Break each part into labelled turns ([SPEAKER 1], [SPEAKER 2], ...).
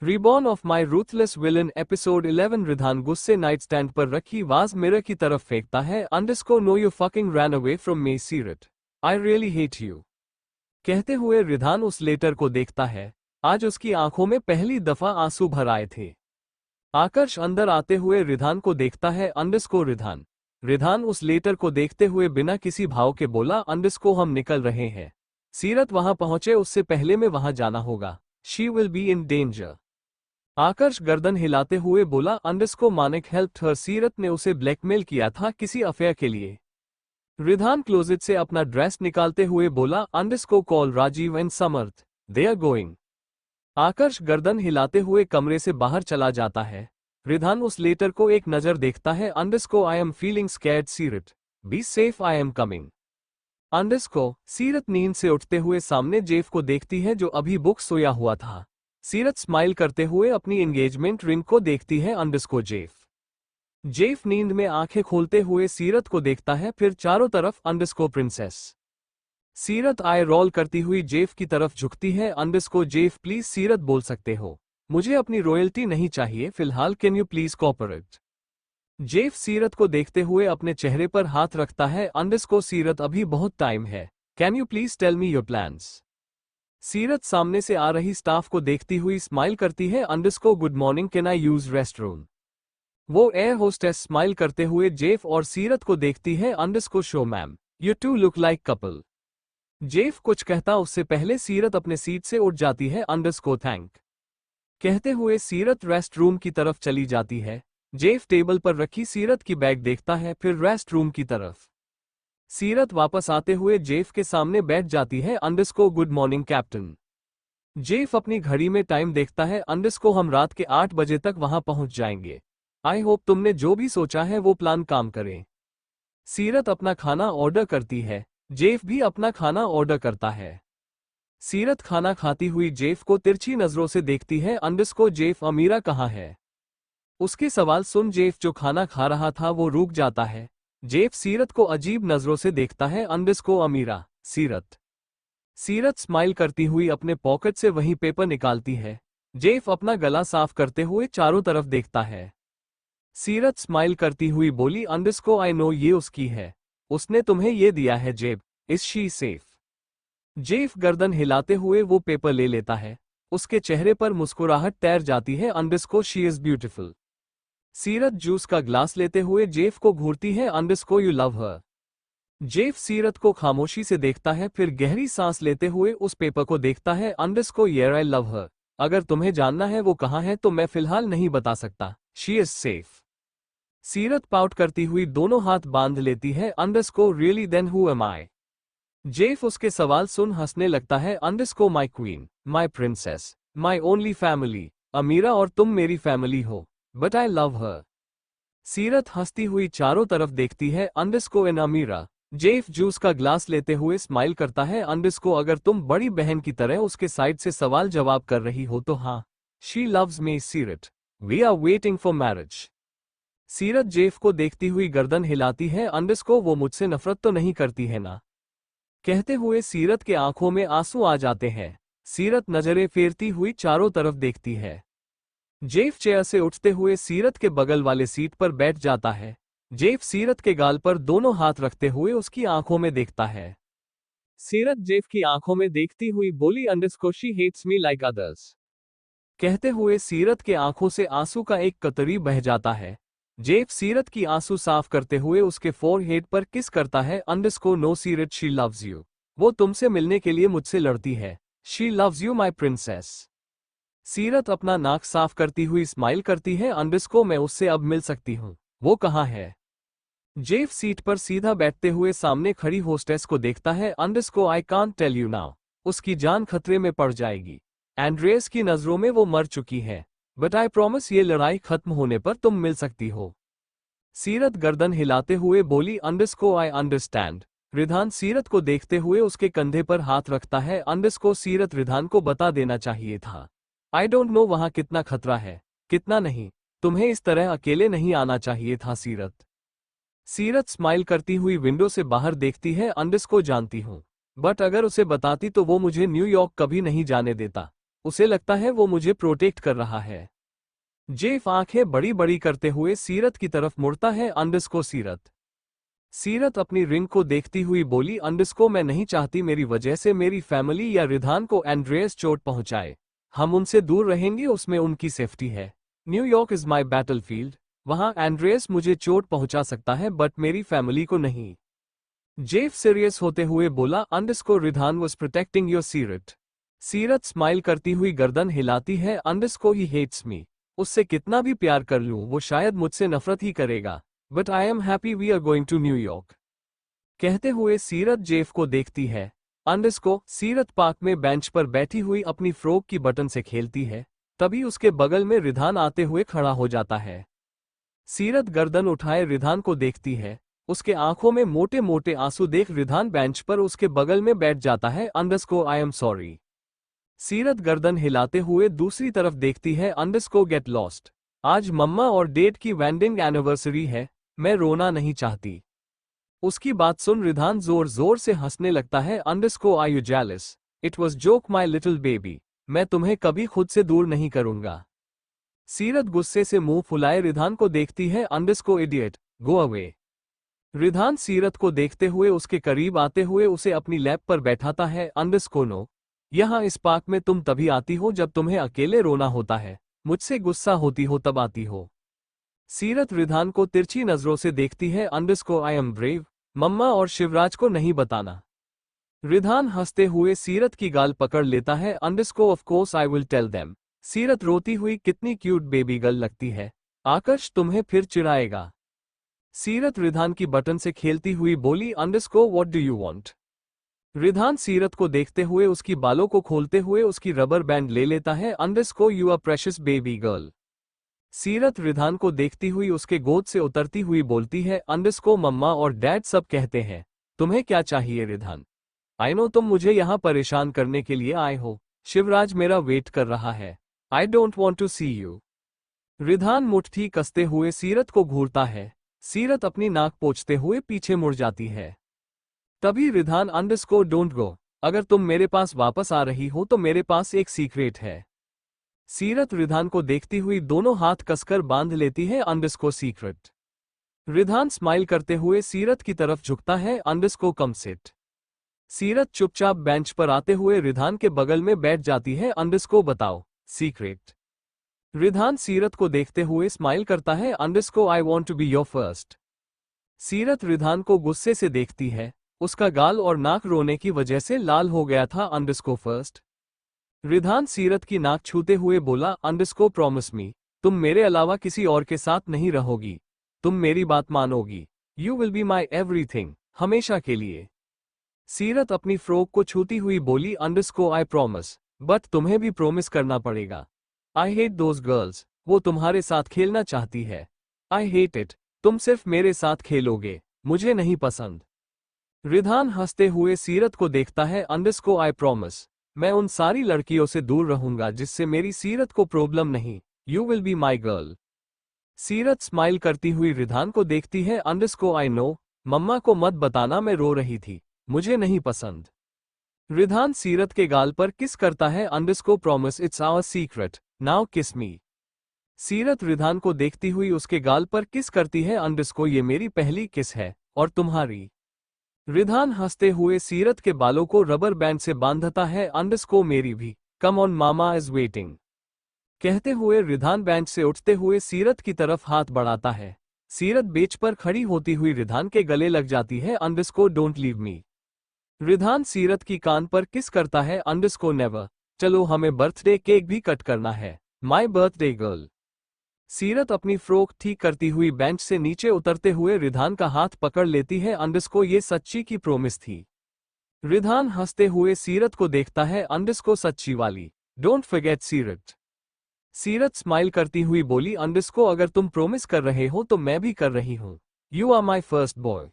[SPEAKER 1] Reborn of my ruthless villain episode 11। Ridhan गुस्से night stand पर रखी वाज मिरर की तरफ फेंकता है। Underscore no you fucking ran away from me Seerat, I really hate you. कहते हुए रिधान उस लेटर को देखता है। आज उसकी आंखों में पहली दफा आंसू भर आए थे। आकर्ष अंदर आते हुए रिधान को देखता है। अंडरस्को रिधान। रिधान उस लेटर को देखते हुए बिना किसी भाव के बोला, अंडरस्को हम निकल रहे हैं। सीरत वहां पहुंचे उससे पहले में वहां जाना होगा। She will be in danger. Aakarsh गर्दन हिलाते हुए बोला, अंडरस्को मानिक हेल्प्ड हर। सीरत ने उसे ब्लैकमेल किया था किसी अफेयर के लिए। रिधान क्लोजेट से अपना ड्रेस निकालते हुए बोला, अंडरस्को call Rajiv and Samarth, they are going. Aakarsh गर्दन हिलाते हुए कमरे से बाहर चला जाता है। रिधान उस लेटर को एक नजर देखता है। अंडरस्को I am feeling scared Seerat, be safe, I am coming. अंडरस्को। सीरत नींद से उठते हुए सामने जेफ को देखती है जो अभी बुक सोया हुआ था। सीरत स्माइल करते हुए अपनी एंगेजमेंट रिंग को देखती है। Underscore Jeff. जेफ नींद में आंखें खोलते हुए सीरत को देखता है, फिर चारों तरफ अंडरस्को प्रिंसेस। सीरत आई रोल करती हुई जेफ की तरफ झुकती है। Underscore Jeff please. सीरत बोल सकते हो, मुझे अपनी रॉयल्टी नहीं चाहिए फिलहाल, can you please cooperate. Jeff Seerat को देखते हुए अपने चेहरे पर हाथ रखता है। अंडरस्को सीरत अभी बहुत टाइम है, can you please tell me your plans. Seerat सामने से आ रही स्टाफ को देखती हुई स्माइल करती है। Underscore good morning, can I use restroom. वो एयर होस्टेस स्माइल करते हुए जेफ और सीरत को देखती है। Underscore show ma'am, you two look like couple. Jeff कुछ कहता उससे पहले सीरत अपने सीट से उठ जाती है। अंडरस्को थैंक कहते हुए सीरत रेस्ट रूम की तरफ चली जाती है। जेफ टेबल पर रखी सीरत की बैग देखता है, फिर रेस्ट रूम की तरफ। सीरत वापस आते हुए जेफ के सामने बैठ जाती है। Underscore good morning captain. Jeff अपनी घड़ी में टाइम देखता है। अंडरस्को हम रात के 8 बजे तक वहां पहुंच जाएंगे। आई होप तुमने जो भी सोचा है वो प्लान काम करे। सीरत अपना खाना ऑर्डर करती है। जेफ भी अपना खाना ऑर्डर करता है। सीरत खाना खाती हुई जेफ को तिरछी नजरों से देखती है। अंडरस्को जेफ अमीरा कहाँ है। उसके सवाल सुन जेफ जो खाना खा रहा था वो रुक जाता है। जेफ सीरत को अजीब नजरों से देखता है। अंडरस्को अमीरा सीरत। सीरत स्माइल करती हुई अपने पॉकेट से वही पेपर निकालती है। जेफ अपना गला साफ करते हुए चारों तरफ देखता है। सीरत स्माइल करती हुई बोली, अंडरस्को आई नो ये उसकी है, उसने तुम्हें ये दिया है जेब, इज शी सेफ। जेफ गर्दन हिलाते हुए वो पेपर ले लेता है। उसके चेहरे पर मुस्कुराहट तैर जाती है। अंडरस्को शी इज ब्यूटिफुल। सीरत जूस का ग्लास लेते हुए जेफ को घूरती है। Underscore you love her. Jeff Seerat को खामोशी से देखता है, फिर गहरी सांस लेते हुए उस पेपर को देखता है। अंडरस्को येर आई लव हर। अगर तुम्हें जानना है वो कहाँ है तो मैं फिलहाल नहीं बता सकता, she is safe. Seerat pout करती हुई दोनों हाथ बांध लेती है। अंडरस्को really then who am I. Jeff उसके सवाल सुन हंसने लगता है। अंडरस्को my queen, my princess, my only family, Amira और तुम मेरी फैमिली हो, बट आई लव हर। सीरत हंसती हुई चारों तरफ देखती है। अंडरस्को एन अमीरा। जेफ जूस का ग्लास लेते हुए स्माइल करता है। अंडरस्को अगर तुम बड़ी बहन की तरह उसके साइड से सवाल जवाब कर रही हो तो हाँ, she loves me Seerat, we are waiting for marriage. Seerat Jeff को देखती हुई गर्दन हिलाती है। अंडरस्को वो मुझसे नफरत तो नहीं करती है ना। कहते हुए सीरत के आंखों में आंसू आ जाते हैं। सीरत नजरें फेरती हुई चारों तरफ देखती है। जेफ चेयर से उठते हुए सीरत के बगल वाले सीट पर बैठ जाता है। जेफ सीरत के गाल पर दोनों हाथ रखते हुए उसकी आंखों में देखता है। सीरत जेफ की आंखों में देखती हुई बोली, underscore she hates me like others. कहते हुए सीरत के आंखों से आंसू का एक कतरी बह जाता है। जेफ सीरत की आंसू साफ करते हुए उसके फोरहेड पर किस करता है। अंडरस्को नो सीरत शी लव्स यू। वो तुमसे मिलने के लिए मुझसे लड़ती है। She loves you my princess. सीरत अपना नाक साफ करती हुई स्माइल करती है। अंडरस्को मैं उससे अब मिल सकती हूँ, वो कहाँ है। जेफ सीट पर सीधा बैठते हुए सामने खड़ी होस्टेस को देखता है। अंडरस्को I can't tell you now. उसकी जान खतरे में पड़ जाएगी। एंड्रेस की नजरों में वो मर चुकी है, बट आई प्रॉमिस ये लड़ाई खत्म होने पर तुम मिल सकती हो। सीरत गर्दन हिलाते हुए बोली, underscore I understand. Ridhan Seerat को देखते हुए उसके कंधे पर हाथ रखता है। अंडरस्को सीरत रिधान को बता देना चाहिए था। आई डोंट नो वहां कितना खतरा है, कितना नहीं। तुम्हें इस तरह अकेले नहीं आना चाहिए था सीरत। सीरत स्माइल करती हुई विंडो से बाहर देखती है। अंडरस्को जानती हूं, बट अगर उसे बताती तो वो मुझे न्यूयॉर्क कभी नहीं जाने देता। उसे लगता है वो मुझे प्रोटेक्ट कर रहा है। जेफ आंखें बड़ी बड़ी करते हुए सीरत की तरफ मुड़ता है। अंडरस्को सीरत। सीरत अपनी रिंग को देखती हुई बोली, अंडरस्को मैं नहीं चाहती मेरी वजह से मेरी फैमिली या रिधान को एंड्रेस चोट पहुंचाए। हम उनसे दूर रहेंगे, उसमें उनकी सेफ्टी है। New York is my battlefield. वहां एंड्रेस मुझे चोट पहुंचा सकता है बट मेरी फैमिली को नहीं। जेफ सीरियस होते हुए बोला, underscore Ridhan was protecting your Seerat. Seerat smile करती हुई गर्दन हिलाती है। Underscore he hates me. उससे कितना भी प्यार कर लूं वो शायद मुझसे नफरत ही करेगा। But I am happy we are going to New York. कहते हुए सीरत जेफ को देखती है। अंडरस्को सीरत पार्क में बेंच पर बैठी हुई अपनी फ्रॉक की बटन से खेलती है। तभी उसके बगल में रिधान आते हुए खड़ा हो जाता है। सीरत गर्दन उठाए रिधान को देखती है। उसके आंखों में मोटे मोटे आंसू देख रिधान बेंच पर उसके बगल में बैठ जाता है। अंडरस्को आई एम सॉरी। सीरत गर्दन हिलाते हुए दूसरी तरफ देखती है। अंडरस्को गेट लॉस्ट। आज मम्मा और डेड की वेडिंग एनिवर्सरी है। मैं रोना नहीं चाहती। उसकी बात सुन रिधान जोर जोर से हंसने लगता है। Underscore are you jealous? It was joke my little baby. मैं तुम्हें कभी खुद से दूर नहीं करूंगा। सीरत गुस्से से मुंह फुलाए रिधान को देखती है। अंडरस्को idiot, go away. Ridhan Seerat को देखते हुए उसके करीब आते हुए उसे अपनी लैप पर बैठाता है। अंडरस्को नो, यहाँ इस पार्क में तुम तभी आती हो जब तुम्हें अकेले रोना होता है, मुझसे गुस्सा होती हो तब आती हो। सीरत रिधान को तिरछी नजरों से देखती है। अंडरस्को आई एम ब्रेव। मम्मा और शिवराज को नहीं बताना। रिधान हंसते हुए सीरत की गाल पकड़ लेता है। Underscore of course I will tell them. Seerat रोती हुई, कितनी क्यूट बेबी गर्ल लगती है, आकर्ष तुम्हें फिर चिढ़ाएगा। सीरत रिधान की बटन से खेलती हुई बोली, अंडरस्को what do you want? Ridhan Seerat को देखते हुए उसकी बालों को खोलते हुए उसकी रबर बैंड ले लेता है। Underscore you are precious baby girl. Seerat Ridhan को देखती हुई उसके गोद से उतरती हुई बोलती है। अंडरस्को मम्मा और डैड सब कहते हैं, तुम्हें क्या चाहिए रिधान? आई नो तुम मुझे यहाँ परेशान करने के लिए आए हो। शिवराज मेरा वेट कर रहा है। I don't want to see you. Ridhan मुट्ठी कसते हुए सीरत को घूरता है। सीरत अपनी नाक पोंछते हुए पीछे मुड़ जाती है। तभी रिधान, अंडरस्को डोंट गो। अगर तुम मेरे पास वापस आ रही हो तो मेरे पास एक सीक्रेट है। सीरत रिधान को देखती हुई दोनों हाथ कसकर बांध लेती है। अंडरस्को सीक्रेट। रिधान स्माइल करते हुए सीरत की तरफ झुकता है। Underscore come sit. सीरत चुपचाप बेंच पर आते हुए रिधान के बगल में बैठ जाती है। अंडरस्को बताओ सीक्रेट। रिधान सीरत को देखते हुए स्माइल करता है। अंडरस्को I want to be your first. Seerat Ridhan को गुस्से से देखती है। उसका गाल और नाक रोने की वजह से लाल हो गया था। अंडरस्को फर्स्ट। रिधान सीरत की नाक छूते हुए बोला, अंडरस्को प्रॉमिस मी, तुम मेरे अलावा किसी और के साथ नहीं रहोगी। तुम मेरी बात मानोगी। You will be my everything, हमेशा के लिए। सीरत अपनी फ्रॉक को छूती हुई बोली, अंडरस्को आई प्रॉमिस, बट तुम्हें भी प्रॉमिस करना पड़ेगा। I hate those girls. वो तुम्हारे साथ खेलना चाहती है। I hate it. तुम सिर्फ मेरे साथ खेलोगे, मुझे नहीं पसंद। रिधान हंसते हुए सीरत को देखता है। अंडरस्को आई प्रॉमिस, मैं उन सारी लड़कियों से दूर रहूंगा जिससे मेरी सीरत को प्रॉब्लम नहीं। You will be my girl. सीरत स्माइल करती हुई रिधान को देखती है। अंडरस्को आई नो, मम्मा को मत बताना मैं रो रही थी, मुझे नहीं पसंद। रिधान सीरत के गाल पर किस करता है। Underscore promise it's our secret, now kiss me. सीरत रिधान को देखती हुई उसके गाल पर किस करती है। अंडरस्को ये मेरी पहली किस है, और तुम्हारी। रिधान हंसते हुए सीरत के बालों को रबर बैंड से बांधता है। अंडरस्को मेरी भी, come on mama is waiting. कहते हुए रिधान बेंच से उठते हुए सीरत की तरफ हाथ बढ़ाता है। सीरत बेंच पर खड़ी होती हुई रिधान के गले लग जाती है। अंडरस्को डोंट लीव मी। रिधान सीरत की कान पर किस करता है। अंडरस्को नेवर। चलो हमें बर्थडे केक भी कट करना है, माई बर्थडे गर्ल। सीरत अपनी फ्रॉक ठीक करती हुई बेंच से नीचे उतरते हुए रिधान का हाथ पकड़ लेती है। अंडरस्को ये सच्ची की प्रॉमिस थी। रिधान हंसते हुए सीरत को देखता है। अंडरस्को सच्ची वाली, डोंट फॉरगेट सीरत। सीरत स्माइल करती हुई बोली, अंडरस्को अगर तुम प्रॉमिस कर रहे हो तो मैं भी कर रही हूं। You are my first boy.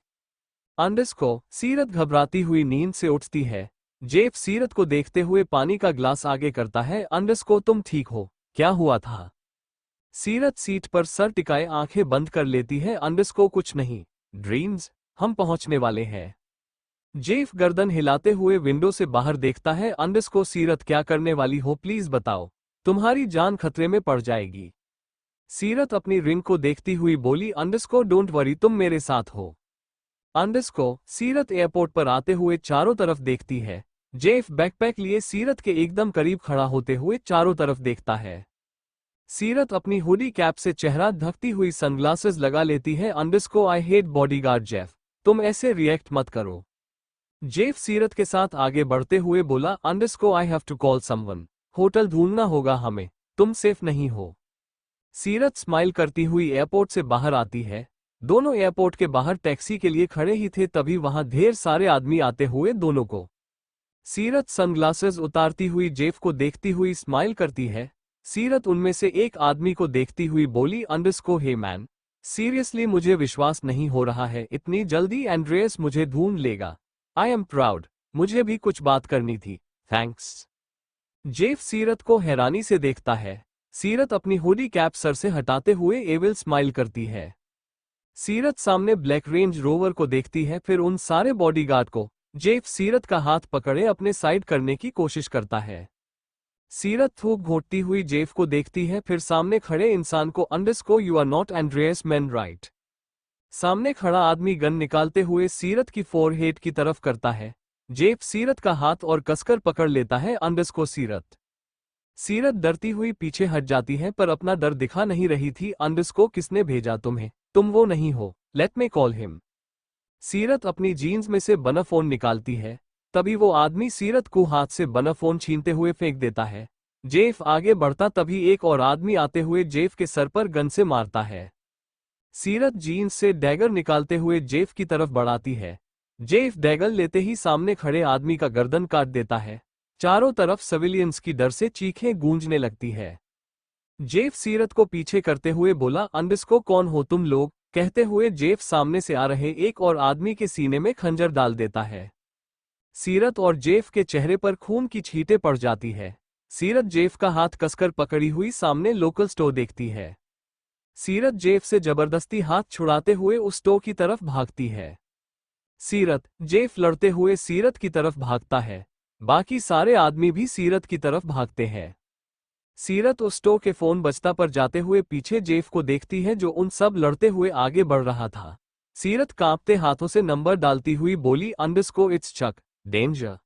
[SPEAKER 1] Underscore. Seerat घबराती हुई नींद से उठती है। जेफ सीरत को देखते हुए पानी का ग्लास आगे करता है। अंडरस्को तुम ठीक हो, क्या हुआ था? सीरत सीट पर सर टिकाए आंखें बंद कर लेती है। अंडरस्को कुछ नहीं, ड्रीम्स, हम पहुंचने वाले हैं। जेफ गर्दन हिलाते हुए विंडो से बाहर देखता है। अंडरस्को सीरत क्या करने वाली हो, प्लीज बताओ, तुम्हारी जान खतरे में पड़ जाएगी। सीरत अपनी रिंग को देखती हुई बोली, अंडरस्को डोंट वरी, तुम मेरे साथ हो। अंडरस्को सीरत एयरपोर्ट पर आते हुए चारों तरफ देखती है। जेफ बैकपैक लिए सीरत के एकदम करीब खड़ा होते हुए चारों तरफ देखता है। सीरत अपनी हुडी कैप से चेहरा ढकती हुई सनग्लासेस लगा लेती है। अंडरस्को आई हेट बॉडीगार्ड जेफ, तुम ऐसे रिएक्ट मत करो। जेफ सीरत के साथ आगे बढ़ते हुए बोला, underscore I have to call someone, hotel ढूंढना होगा हमें, तुम सेफ नहीं हो। सीरत स्माइल करती हुई एयरपोर्ट से बाहर आती है। दोनों एयरपोर्ट के बाहर टैक्सी के लिए खड़े ही थे, तभी वहां ढेर सारे आदमी आते हुए दोनों को। सीरत सनग्लासेस उतारती हुई जेफ को देखती हुई स्माइल करती है। सीरत उनमें से एक आदमी को देखती हुई बोली, अंडरस्को हे मैन, सीरियसली मुझे विश्वास नहीं हो रहा है इतनी जल्दी एंड्रेयस मुझे ढूंढ लेगा। आई एम प्राउड, मुझे भी कुछ बात करनी थी, थैंक्स। जेफ सीरत को हैरानी से देखता है। सीरत अपनी हुडी कैप सर से हटाते हुए एविल स्माइल करती है। सीरत सामने ब्लैक रेंज रोवर को देखती है, फिर उन सारे बॉडीगार्ड को। जेफ सीरत का हाथ पकड़े अपने साइड करने की कोशिश करता है। सीरत थूक घोटती हुई जेफ को देखती है, फिर सामने खड़े इंसान को, अंडरस्को you are not Andreas man right. सामने खड़ा आदमी गन निकालते हुए सीरत की फोरहेड की तरफ करता है। जेफ सीरत का हाथ और कसकर पकड़ लेता है। अंडरस्को सीरत। सीरत डरती हुई पीछे हट जाती है, पर अपना डर दिखा नहीं रही थी। अंडरस्को किसने भेजा तुम्हें, तुम वो नहीं हो, लेट मी कॉल हिम। सीरत अपनी जीन्स में से बना फोन निकालती है, तभी वो आदमी सीरत को हाथ से बना फोन छीनते हुए फेंक देता है। जेफ आगे बढ़ता तभी एक और आदमी आते हुए जेफ के सर पर गन से मारता है। सीरत जीन्स से डैगर निकालते हुए जेफ की तरफ बढ़ाती है। जेफ डैगर लेते ही सामने खड़े आदमी का गर्दन काट देता है। चारों तरफ सिविलियंस की डर से चीखें गूंजने लगती है। जेफ सीरत को पीछे करते हुए बोला, अंडरस्को कौन हो तुम लोग, कहते हुए जेफ सामने से आ रहे एक और आदमी के सीने में खंजर डाल देता है। सीरत और जेफ के चेहरे पर खून की छींटें पड़ जाती है। सीरत जेफ का हाथ कसकर पकड़ी हुई सामने लोकल स्टोर देखती है। सीरत जेफ से जबरदस्ती हाथ छुड़ाते हुए उस स्टोर की तरफ भागती है। सीरत जेफ लड़ते हुए सीरत की तरफ भागता है। बाकी सारे आदमी भी सीरत की तरफ भागते हैं। सीरत उस स्टोर के फोन बजता पर जाते हुए पीछे जेफ को देखती है, जो उन सब लड़ते हुए आगे बढ़ रहा था। सीरत कांपते हाथों से नंबर डालती हुई बोली, अंडरस्को इट्स चक, डेंजर।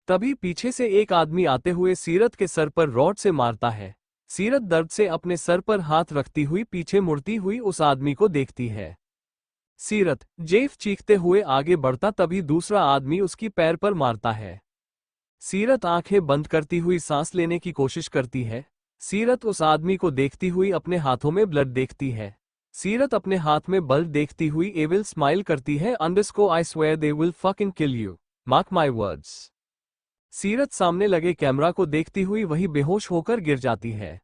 [SPEAKER 1] तभी पीछे से एक आदमी आते हुए सीरत के सर पर रॉड से मारता है। सीरत दर्द से अपने सर पर हाथ रखती हुई पीछे मुड़ती हुई उस आदमी को देखती है। सीरत जेफ चीखते हुए आगे बढ़ता तभी दूसरा आदमी उसकी पैर पर मारता है। सीरत आंखें बंद करती हुई सांस लेने की कोशिश करती है। सीरत उस आदमी को देखती हुई अपने हाथों में ब्लड देखती है। सीरत अपने हाथ में ब्लड देखती हुई एविल स्माइल करती है, अंडरस्को I swear they will fucking kill you, mark my words. सीरत सामने लगे कैमरा को देखती हुई वही बेहोश होकर गिर जाती है।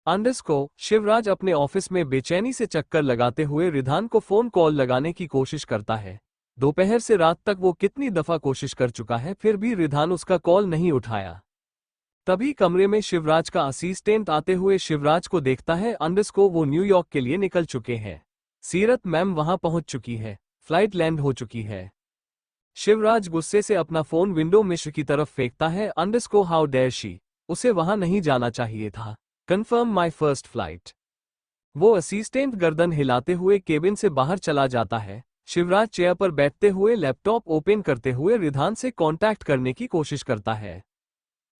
[SPEAKER 1] अंडरस्को शिवराज अपने ऑफिस में बेचैनी से चक्कर लगाते हुए रिधान को फोन कॉल लगाने की कोशिश करता है। दोपहर से रात तक वो कितनी दफा कोशिश कर चुका है, फिर भी रिधान उसका कॉल नहीं उठाया। तभी कमरे में शिवराज का असिस्टेंट आते हुए शिवराज को देखता है। अंडरस्को वो न्यूयॉर्क के लिए निकल चुके हैं। सीरत मैम वहां पहुंच चुकी है, फ्लाइट लैंड हो चुकी है। शिवराज गुस्से से अपना फोन विंडो मिश्र की तरफ फेंकता है। अंडरस्को हाउ डेयर शी, उसे वहां नहीं जाना चाहिए था, कंफर्म माई फर्स्ट फ्लाइट। वो असिस्टेंट गर्दन हिलाते हुए केबिन से बाहर चला जाता है। शिवराज चेयर पर बैठते हुए लैपटॉप ओपन करते हुए रिधान से कांटेक्ट करने की कोशिश करता है।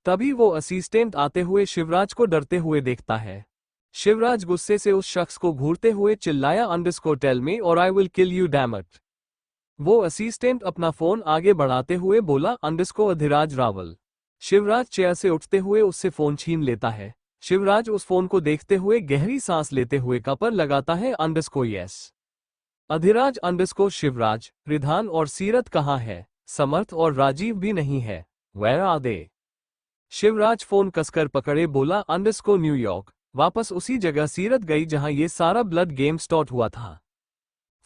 [SPEAKER 1] तभी वो असिस्टेंट आते हुए शिवराज को डरते हुए देखता है। शिवराज गुस्से से उस शख्स को घूरते हुए चिल्लाया, अंडरस्को टेल मी और I will kill you damn it. वो असिस्टेंट अपना फोन आगे बढ़ाते हुए बोला, अंडरस्को अधिराज रावल। शिवराज चेयर से उठते हुए उससे फोन छीन लेता है। शिवराज उस फोन को देखते हुए गहरी सांस लेते हुए कपर लगाता है, अंडरस्को यस। अधिराज अंडरस्को शिवराज, रिधान और सीरत कहाँ है? समर्थ और राजीव भी नहीं है, where are they? Shivraj phone कसकर पकड़े बोला, अंडरस्को न्यूयॉर्क, वापस उसी जगह सीरत गई जहां ये सारा ब्लड गेम स्टार्ट हुआ था।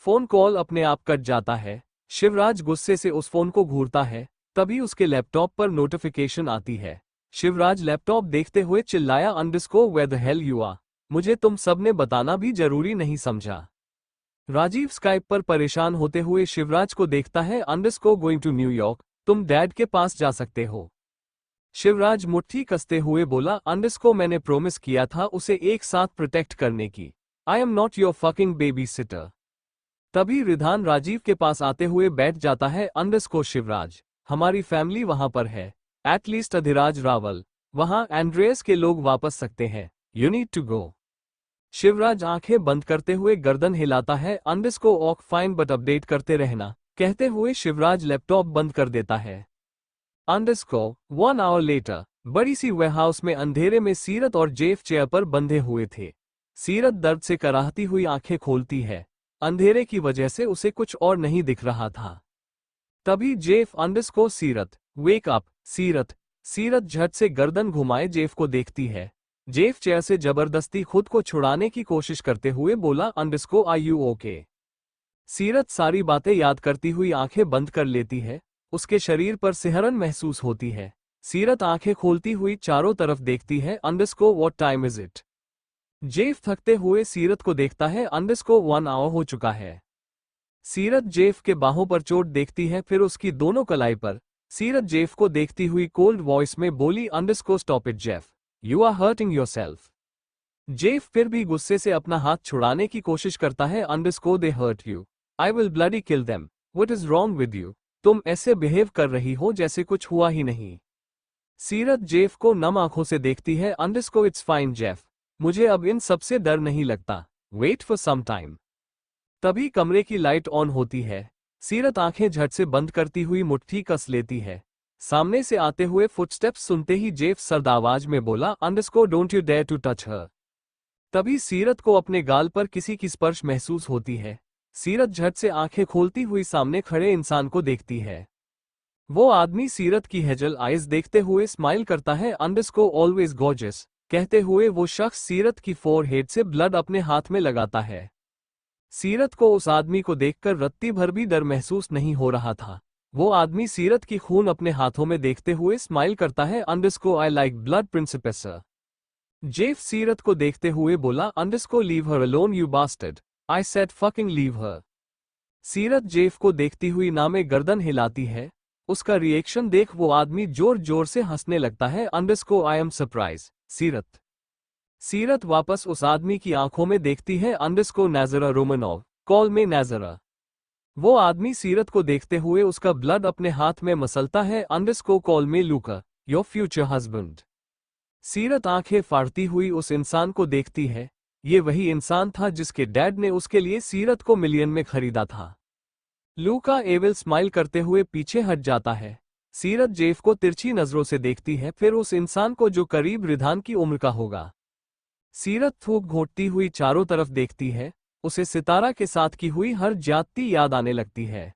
[SPEAKER 1] फोन कॉल अपने आप कट जाता है। शिवराज गुस्से से उस फोन को घूरता है, तभी उसके लैपटॉप पर नोटिफिकेशन आती है। शिवराज लैपटॉप देखते हुए चिल्लाया, underscore where the hell you are, मुझे तुम सबने बताना भी जरूरी नहीं समझा। राजीव स्काइप पर परेशान होते हुए शिवराज को देखता है। अंडरस्को गोइंग टू न्यूयॉर्क, तुम डैड के पास जा सकते हो। शिवराज मुट्ठी कसते हुए बोला, अंडरस्को मैंने प्रोमिस किया था उसे एक साथ प्रोटेक्ट करने की। आई am not your fucking baby sitter. तभी रिधान राजीव के पास आते हुए बैठ जाता है। अंडरस्को शिवराज, हमारी फैमिली वहां पर है, एटलीस्ट अधिराज रावल, वहां एंड्रेस के लोग वापस सकते हैं। You need to go. Shivraj आंखें बंद करते हुए गर्दन हिलाता है। अंडरस्को ऑक फाइन बट अपडेट करते रहना, कहते हुए शिवराज लैपटॉप बंद कर देता है। अंडरस्को 1 आवर लेटर, बड़ी सी वेयरहाउस में अंधेरे में सीरत और जेफ चेयर पर बंधे हुए थे। सीरत दर्द से कराहती हुई आंखें खोलती है। अंधेरे की वजह से उसे कुछ और नहीं दिख रहा था। तभी जेफ अंडरस्को सीरत, वेक अप सीरत। सीरत झट से गर्दन घुमाए जेफ को देखती है। जेफ चेयर से जबरदस्ती खुद को छुड़ाने की कोशिश करते हुए बोला, अंडरस्को आर यू ओके। सीरत सारी बातें याद करती हुई आंखें बंद कर लेती है। उसके शरीर पर सिहरन महसूस होती है। सीरत आंखें खोलती हुई चारों तरफ देखती है। Underscore what time is it. Jeff थकते हुए सीरत को देखता है। अंडरस्को 1 आवर हो चुका है। सीरत जेफ के बाहों पर चोट देखती है, फिर उसकी दोनों कलाई पर। सीरत जेफ को देखती हुई कोल्ड वॉइस में बोली, underscore stop it Jeff, you are hurting yourself. Jeff फिर भी गुस्से से अपना हाथ छुड़ाने की कोशिश करता है। Underscore they hurt you, I will bloody kill them, what is wrong with you. तुम ऐसे बिहेव कर रही हो जैसे कुछ हुआ ही नहीं। सीरत जेफ को नम आंखों से देखती है। अंडरस्को इट्स फाइन जेफ, मुझे अब इन सबसे डर नहीं लगता, वेट फॉर सम टाइम। तभी कमरे की लाइट ऑन होती है। सीरत आंखें झट से बंद करती हुई मुट्ठी कस लेती है। सामने से आते हुए फुटस्टेप्स सुनते ही जेफ सर्द आवाज में बोला, अंडरस्को don't you dare to touch her. तभी सीरत को अपने गाल पर किसी की स्पर्श महसूस होती है। सीरत झट से आंखें खोलती हुई सामने खड़े इंसान को देखती है। वो आदमी सीरत की हेजल आइज देखते हुए स्माइल करता है। अंडरस्को ऑलवेज गॉर्जियस, कहते हुए वो शख्स सीरत की फोरहेड से ब्लड अपने हाथ में लगाता है। सीरत को उस आदमी को देखकर रत्ती भर भी डर महसूस नहीं हो रहा था। वो आदमी सीरत की खून अपने हाथों में देखते हुए स्माइल करता है। अंडरस्को I like blood princess. Jeff Seerat को देखते हुए बोला, अंडरस्को leave her alone you bastard, I said fucking leave her. Seerat Jeff को देखती हुई नामे गर्दन हिलाती है। उसका रिएक्शन देख वो आदमी जोर जोर से हंसने लगता है। अंडरस्को आई एम सरप्राइज सीरत। सीरत वापस उस आदमी की आंखों में देखती है। अंडरस्को नाजरा रोमनोव, कॉल में नाजरा। वो आदमी सीरत को देखते हुए उसका ब्लड अपने हाथ में मसलता है। अंडरस्को कॉल में लूका, योर फ्यूचर हस्बैंड। सीरत आंखें फाड़ती हुई उस इंसान को देखती है। ये वही इंसान था जिसके डैड ने उसके लिए सीरत को मिलियन में खरीदा था। लूका एविल स्माइल करते हुए पीछे हट जाता है। सीरत जेफ को तिरछी नजरों से देखती है, फिर उस इंसान को जो करीब रिधान की उम्र का होगा। सीरत थूक घोटती हुई चारों तरफ देखती है। उसे सितारा के साथ की हुई हर ज्यादती याद आने लगती है।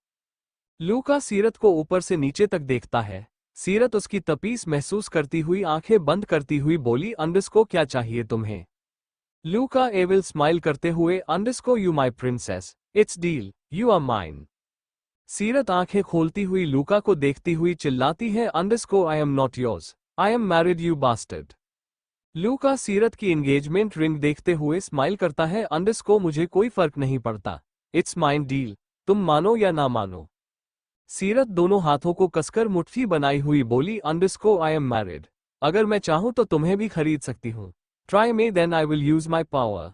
[SPEAKER 1] लूका सीरत को ऊपर से नीचे तक देखता है। सीरत उसकी तपीस महसूस करती हुई आंखें बंद करती हुई बोली, अंडरस्को क्या चाहिए तुम्हें। लूका एविल स्माइल करते हुए, underscore you my princess, it's deal, you are mine. Seerat आंखें खोलती हुई लूका को देखती हुई चिल्लाती है, अंडरस्को I am not yours, I am married you bastard. Luca Seerat की एंगेजमेंट रिंग देखते हुए स्माइल करता है। अंडरस्को मुझे कोई फर्क नहीं पड़ता, इट्स माइन डील, तुम मानो या ना मानो। सीरत दोनों हाथों को कसकर मुट्ठी बनाई हुई बोली, अंडरस्को आई एम मैरिड, अगर मैं चाहूं तो तुम्हें भी खरीद सकती हूं। Try me then I will use my power.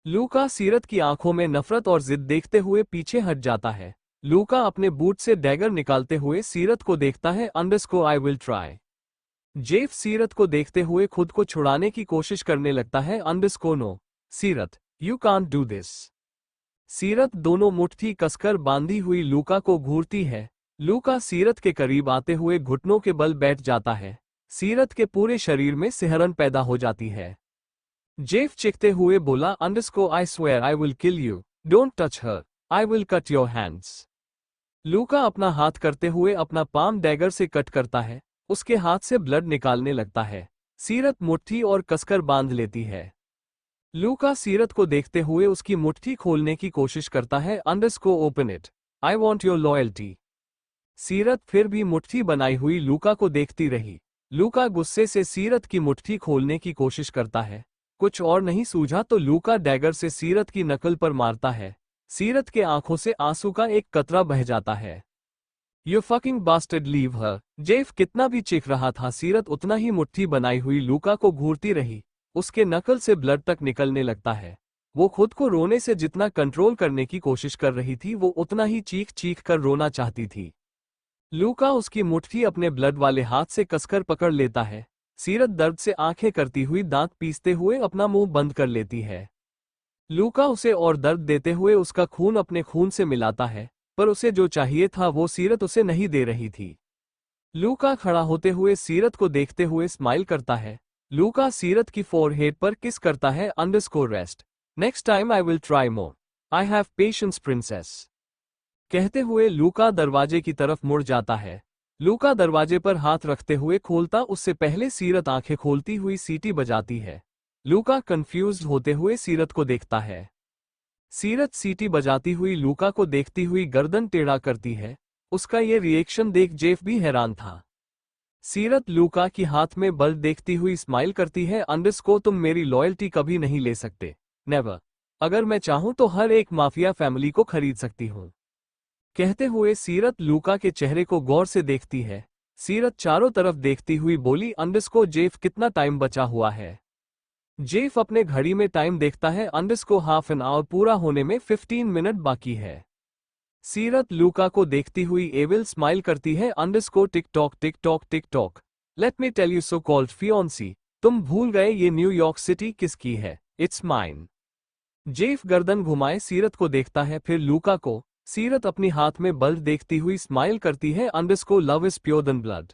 [SPEAKER 1] Luca Seerat की आंखों में नफरत और जिद देखते हुए पीछे हट जाता है। लूका अपने बूट से डैगर निकालते हुए सीरत को देखता है। अंडरस्को I will try. Jeff Seerat को देखते हुए खुद को छुड़ाने की कोशिश करने लगता है। अंडरस्को नो सीरत, यू कांट डू दिस। सीरत दोनों मुट्ठी कसकर बांधी हुई लूका को घूरती है। लूका सीरत के करीब आते हुए घुटनों के बल बैठ जाता है। सीरत के पूरे शरीर में सिहरन पैदा हो जाती है। जेफ चिखते हुए बोला, underscore I swear I will kill you, don't touch her, I will cut your hands. लूका अपना हाथ करते हुए अपना पाम डैगर से कट करता है। उसके हाथ से ब्लड निकालने लगता है। सीरत मुट्ठी और कसकर बांध लेती है। लूका सीरत को देखते हुए उसकी मुट्ठी खोलने की कोशिश करता है। अंडरस्को open it, I want your loyalty. सीरत फिर भी मुट्ठी बनाई हुई लूका को देखती रही। लूका गुस्से से सीरत की मुट्ठी खोलने की कोशिश करता है। कुछ और नहीं सूझा तो लूका डैगर से सीरत की नकल पर मारता है। सीरत के आंखों से आंसू का एक कतरा बह जाता है। You fucking bastard, leave her। Jeff कितना भी चीख रहा था, सीरत उतना ही मुट्ठी बनाई हुई लूका को घूरती रही। उसके नकल से ब्लड तक निकलने लगता है। वो खुद को रोने से जितना कंट्रोल करने की कोशिश कर रही थी, वो उतना ही चीख चीख कर रोना चाहती थी। लूका उसकी मुट्ठी अपने ब्लड वाले हाथ से कसकर पकड़ लेता है। सीरत दर्द से आंखें करती हुई दांत पीसते हुए अपना मुंह बंद कर लेती है। लूका उसे और दर्द देते हुए उसका खून अपने खून से मिलाता है, पर उसे जो चाहिए था वो सीरत उसे नहीं दे रही थी। लूका खड़ा होते हुए सीरत को देखते हुए स्माइल करता है। लूका सीरत की फोरहेड पर किस करता है। Underscore rest. Next time I will try more. I have patience princess. कहते हुए लूका दरवाजे की तरफ मुड़ जाता है। लूका दरवाजे पर हाथ रखते हुए खोलता उससे पहले सीरत आंखें खोलती हुई सीटी बजाती है। लूका कंफ्यूज्ड होते हुए सीरत को देखता है। सीरत सीटी बजाती हुई लूका को देखती हुई गर्दन टेढ़ा करती है। उसका ये रिएक्शन देख जेफ भी हैरान था। सीरत लूका की हाथ में बल्ब देखती हुई स्माइल करती है। अंडरस्को, तुम मेरी लॉयल्टी कभी नहीं ले सकते। नेवर। अगर मैं चाहूं तो हर एक माफिया फैमिली को खरीद सकती हूं। कहते हुए सीरत लूका के चेहरे को गौर से देखती है। सीरत चारों तरफ देखती हुई बोली, अंडरस्को जेफ, कितना टाइम बचा हुआ है। जेफ अपने घड़ी में टाइम देखता है। अंडरस्को हाफ एन आवर पूरा होने में 15 मिनट बाकी है। सीरत लूका को देखती हुई एविल स्माइल करती है। अंडरस्को tick tock tick tock tick tock. Let me tell you, so called fiancee, तुम भूल गए ये न्यूयॉर्क सिटी किसकी है? It's mine. जेफ गर्दन घुमाए सीरत को देखता है, फिर लूका को। सीरत अपनी हाथ में बल्ब देखती हुई स्माइल करती है। Underscore love is pure then blood.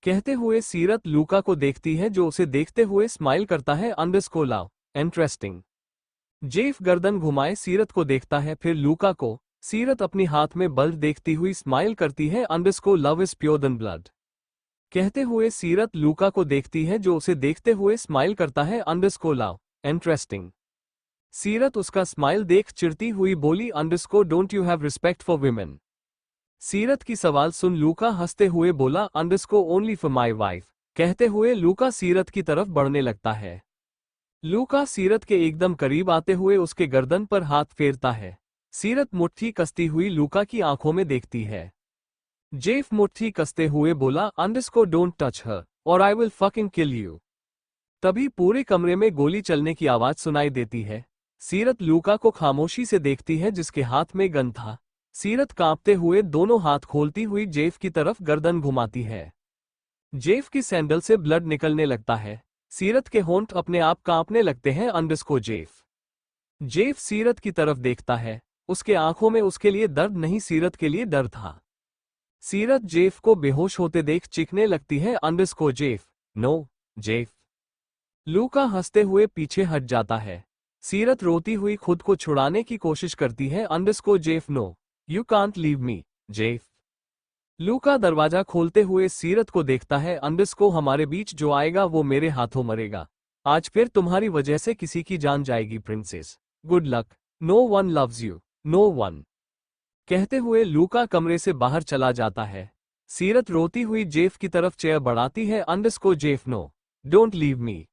[SPEAKER 1] कहते हुए सीरत लूका को देखती है, जो उसे देखते हुए स्माइल करता है। Underscore love interesting. जेफ गर्दन घुमाए सीरत को देखता है, फिर लूका को। सीरत अपनी हाथ में बल्ब देखती हुई स्माइल करती है। Underscore love is pure then blood. कहते हुए सीरत लूका को देखती है, जो उसे देखते हुए स्माइल करता है। Underscore love interesting. सीरत उसका स्माइल देख चिढ़ती हुई बोली, अंडरस्को don't you have respect for women? सीरत की सवाल सुन लूका हंसते हुए बोला, अंडरस्को ओनली फॉर माई वाइफ। कहते हुए लूका सीरत की तरफ बढ़ने लगता है। लूका सीरत के एकदम करीब आते हुए उसके गर्दन पर हाथ फेरता है। सीरत मुट्ठी कसती हुई लूका की आंखों में देखती है। जेफ मुट्ठी कसते हुए बोला, अंडरस्को डोंट टच हर और I will fucking kill you. तभी पूरे कमरे में गोली चलने की आवाज सुनाई देती है। सीरत लूका को खामोशी से देखती है, जिसके हाथ में गन था। सीरत कांपते हुए दोनों हाथ खोलती हुई जेफ की तरफ गर्दन घुमाती है। जेफ की सैंडल से ब्लड निकलने लगता है। सीरत के होंठ अपने आप कांपने लगते हैं। अंडरस्को जेफ। जेफ सीरत की तरफ देखता है। उसके आंखों में उसके लिए दर्द नहीं, सीरत के लिए डर था। सीरत जेफ को बेहोश होते देख चीखने लगती है। Underscore Jeff, no Jeff. Luca हंसते हुए पीछे हट जाता है। सीरत रोती हुई खुद को छुड़ाने की कोशिश करती है। Underscore Jeff, no you can't leave me Jeff. Luca दरवाजा खोलते हुए सीरत को देखता है। अंडरस्को, हमारे बीच जो आएगा वो मेरे हाथों मरेगा। आज फिर तुम्हारी वजह से किसी की जान जाएगी princess. Good luck. No one loves you, no one. कहते हुए लूका कमरे से बाहर चला जाता है। सीरत रोती हुई जेफ की तरफ चेयर बढ़ाती है। Underscore Jeff, no don't leave me.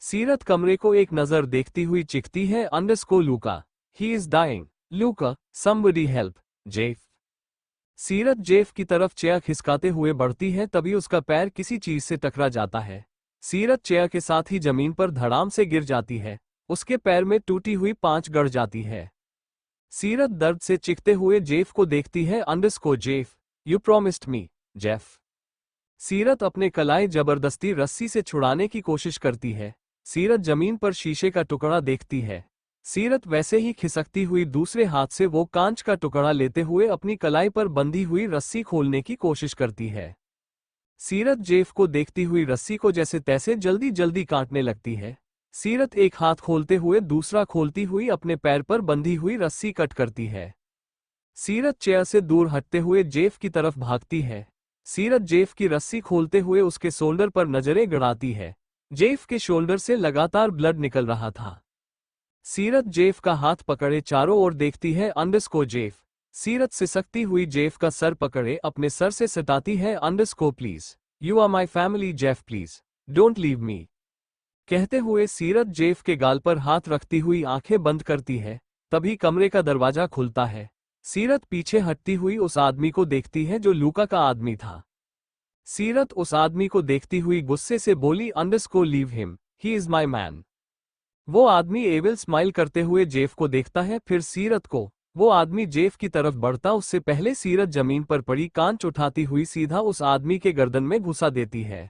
[SPEAKER 1] Seerat कमरे को एक नजर देखती हुई चिखती है। अंडरस्को लूका, he is dying. Luka, somebody help Jeff. सीरत जेफ की तरफ चेयर खिसकाते हुए बढ़ती है, तभी उसका पैर किसी चीज से टकरा जाता है। सीरत चेयर के साथ ही जमीन पर धड़ाम से गिर जाती है। उसके पैर में टूटी हुई पांच गड़ जाती है। सीरत दर्द से चिखते हुए जेफ को देखती है। Underscore Jeff, you promised me Jeff. सीरत अपने कलाई जबरदस्ती रस्सी से छुड़ाने की कोशिश करती है। सीरत जमीन पर शीशे का टुकड़ा देखती है। सीरत वैसे ही खिसकती हुई दूसरे हाथ से वो कांच का टुकड़ा लेते हुए अपनी कलाई पर बंधी हुई रस्सी खोलने की कोशिश करती है। सीरत जेफ को देखती हुई रस्सी को जैसे तैसे जल्दी जल्दी काटने लगती है। सीरत एक हाथ खोलते हुए दूसरा खोलती हुई अपने पैर पर बंधी हुई रस्सी कट करती है। सीरत चेयर से दूर हटते हुए जेफ की तरफ भागती है। सीरत जेफ की रस्सी खोलते हुए उसके शोल्डर पर नजरें गड़ाती है। जेफ के शोल्डर से लगातार ब्लड निकल रहा था। सीरत जेफ का हाथ पकड़े चारों ओर देखती है। Underscore Jeff. सीरत सिसकती हुई जेफ का सर पकड़े अपने सर से सटाती है। Underscore please, you are my family Jeff, please don't leave me. कहते हुए सीरत जेफ के गाल पर हाथ रखती हुई आंखें बंद करती है। तभी कमरे का दरवाजा खुलता है। सीरत पीछे हटती हुई उस आदमी को देखती है जो लूका का आदमी था। सीरत उस आदमी को देखती हुई गुस्से से बोली, underscore leave him, he is my man. वो आदमी एविल स्माइल करते हुए जेफ को देखता है, फिर सीरत को। वो आदमी जेफ की तरफ बढ़ता उससे पहले सीरत जमीन पर पड़ी कांच उठाती हुई सीधा उस आदमी के गर्दन में घुसा देती है।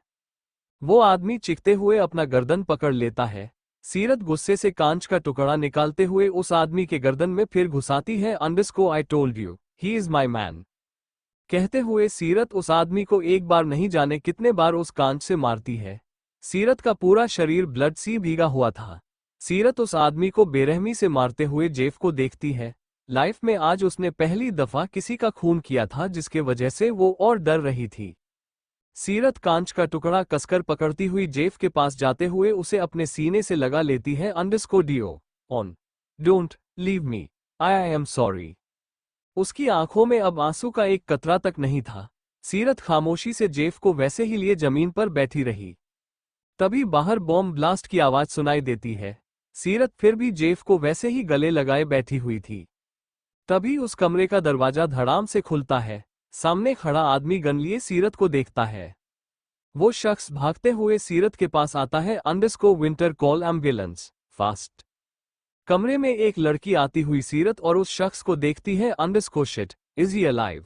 [SPEAKER 1] वो आदमी चीखते हुए अपना गर्दन पकड़ लेता है। सीरत गुस्से से कांच का टुकड़ा निकालते हुए उस आदमी के गर्दन में फिर घुसाती है, अंडरस्को I told you, he is my man. कहते हुए सीरत उस आदमी को एक बार नहीं जाने कितने बार उस कांच से मारती है। सीरत का पूरा शरीर ब्लड से भीगा हुआ था। सीरत उस आदमी को बेरहमी से मारते हुए जेफ को देखती है। लाइफ में आज उसने पहली दफा किसी का खून किया था जिसके वजह से वो और डर रही थी। सीरत कांच का टुकड़ा कसकर पकड़ती हुई जेफ के पास जाते हुए उसे अपने सीने से लगा लेती है, underscore Dion, don't leave me, I am sorry. उसकी आंखों में अब आंसू का एक कतरा तक नहीं था। सीरत खामोशी से जेफ को वैसे ही लिए जमीन पर बैठी रही। तभी बाहर बॉम्ब ब्लास्ट की आवाज सुनाई देती है। सीरत फिर भी जेफ को वैसे ही गले लगाए बैठी हुई थी। तभी उस कमरे का दरवाजा धड़ाम से खुलता है। सामने खड़ा आदमी गन लिए सीरत को देखता है। वो शख्स भागते हुए सीरत के पास आता है, अंडरस्को विंटर कॉल एम्बुलेंस फास्ट। कमरे में एक लड़की आती हुई सीरत और उस शख्स को देखती है, अंडरस्को शिट, इज ही अलाइव।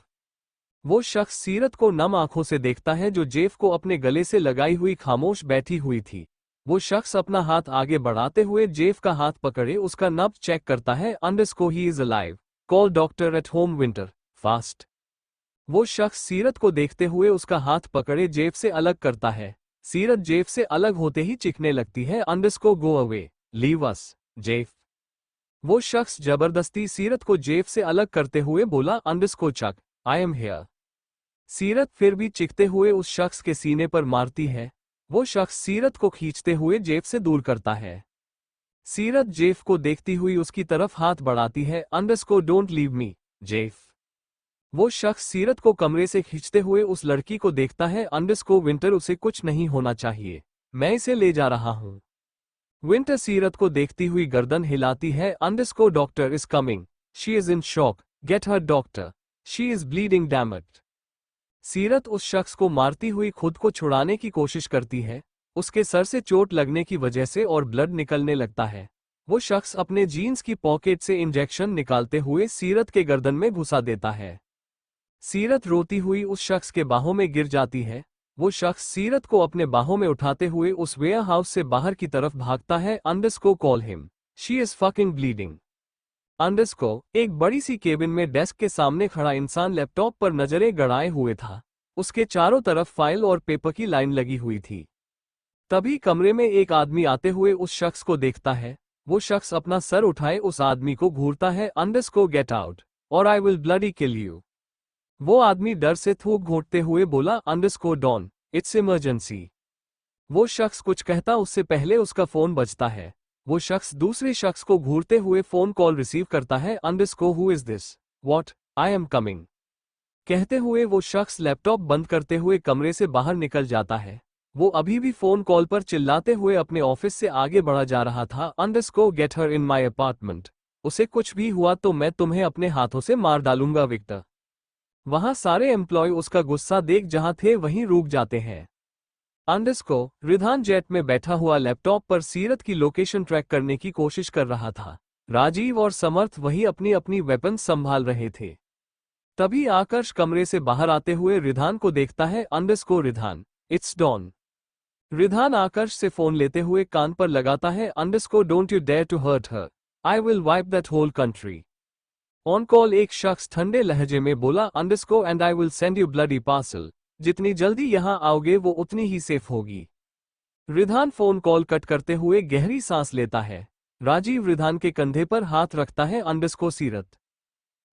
[SPEAKER 1] वो शख्स सीरत को नम आंखों से देखता है जो जेफ को अपने गले से लगाई हुई खामोश बैठी हुई थी। वो शख्स अपना हाथ आगे बढ़ाते हुए जेफ का हाथ पकड़े उसका नब्ज चेक करता है, underscore he is alive, call doctor at home winter fast. वो शख्स सीरत को देखते हुए उसका हाथ पकड़े जेफ से अलग करता है। सीरत जेफ से अलग होते ही चीखने लगती है, अंडरस्को go away, leave us, Jeff. वो शख्स जबरदस्ती सीरत को जेफ से अलग करते हुए बोला, underscore Chak, I am here. सीरत फिर भी चीखते हुए उस शख्स के सीने पर मारती है। वो शख्स सीरत को खींचते हुए जेफ से दूर करता है। सीरत जेफ को देखती हुई उसकी तरफ हाथ बढ़ाती है, अंडरस्को डोंट लीव मी, जेफ। वो शख्स सीरत को कमरे से खींचते हुए उस लड़की को देखता है, अंडरस्को विंटर, उसे कुछ नहीं होना चाहिए, मैं इसे ले जा रहा हूं। विंटर सीरत को देखती हुई गर्दन हिलाती है, अंडरस्को doctor is coming, she is in shock, get her doctor, she is bleeding damn it. सीरत उस शख्स को मारती हुई खुद को छुड़ाने की कोशिश करती है। उसके सर से चोट लगने की वजह से और ब्लड निकलने लगता है। वो शख्स अपने जीन्स की पॉकेट से इंजेक्शन निकालते हुए सीरत के गर्दन में घुसा देता है। सीरत रोती हुई उस शख्स के बाहों में गिर जाती है। वो शख्स सीरत को अपने बाहों में उठाते हुए उस वेयर हाउस से बाहर की तरफ भागता है, अंडरस्को call him, she is fucking bleeding. अंडरस्को एक बड़ी सी केबिन में डेस्क के सामने खड़ा इंसान लैपटॉप पर नजरें गड़ाए हुए था। उसके चारों तरफ फाइल और पेपर की लाइन लगी हुई थी। तभी कमरे में एक आदमी आते हुए उस शख्स को देखता है। वो शख्स अपना सर उठाए उस आदमी को घूरता है, अंडरस्को गेट आउट और I will bloody kill you. वो आदमी डर से थूक घोंटते हुए बोला, अंडरस्को डॉन, इट्स इमरजेंसी। वो शख्स कुछ कहता उससे पहले उसका फोन बजता है। वो शख्स दूसरे शख्स को घूरते हुए फोन कॉल रिसीव करता है, underscore who is this, what, I am coming. कहते हुए वो शख्स लैपटॉप बंद करते हुए कमरे से बाहर निकल जाता है। वो अभी भी फोन कॉल पर चिल्लाते हुए अपने ऑफिस से आगे बढ़ा जा रहा था, अंडरस्को गेट हर इन माई अपार्टमेंट, उसे कुछ भी हुआ तो मैं तुम्हें अपने हाथों से मार डालूंगा विक्टर। वहां सारे एम्प्लॉय उसका गुस्सा देख जहां थे वहीं रुक जाते हैं। अंडरस्को रिधान जेट में बैठा हुआ लैपटॉप पर सीरत की लोकेशन ट्रैक करने की कोशिश कर रहा था। राजीव और समर्थ वही अपनी अपनी वेपन संभाल रहे थे। तभी आकर्ष कमरे से बाहर आते हुए रिधान को देखता है, अंडरस्को रिधान, इट्स डॉन। रिधान आकर्ष से फोन लेते हुए कान पर लगाता है, अंडरस्को don't you dare to hurt her, I will wipe that whole country. On call एक शख्स ठंडे लहजे में बोला, अंडरस्को and I will send you bloody parcel, जितनी जल्दी यहां आओगे वो उतनी ही सेफ होगी। रिधान फोन कॉल कट करते हुए गहरी सांस लेता है। राजीव रिधान के कंधे पर हाथ रखता है, अंडरस्को सीरत।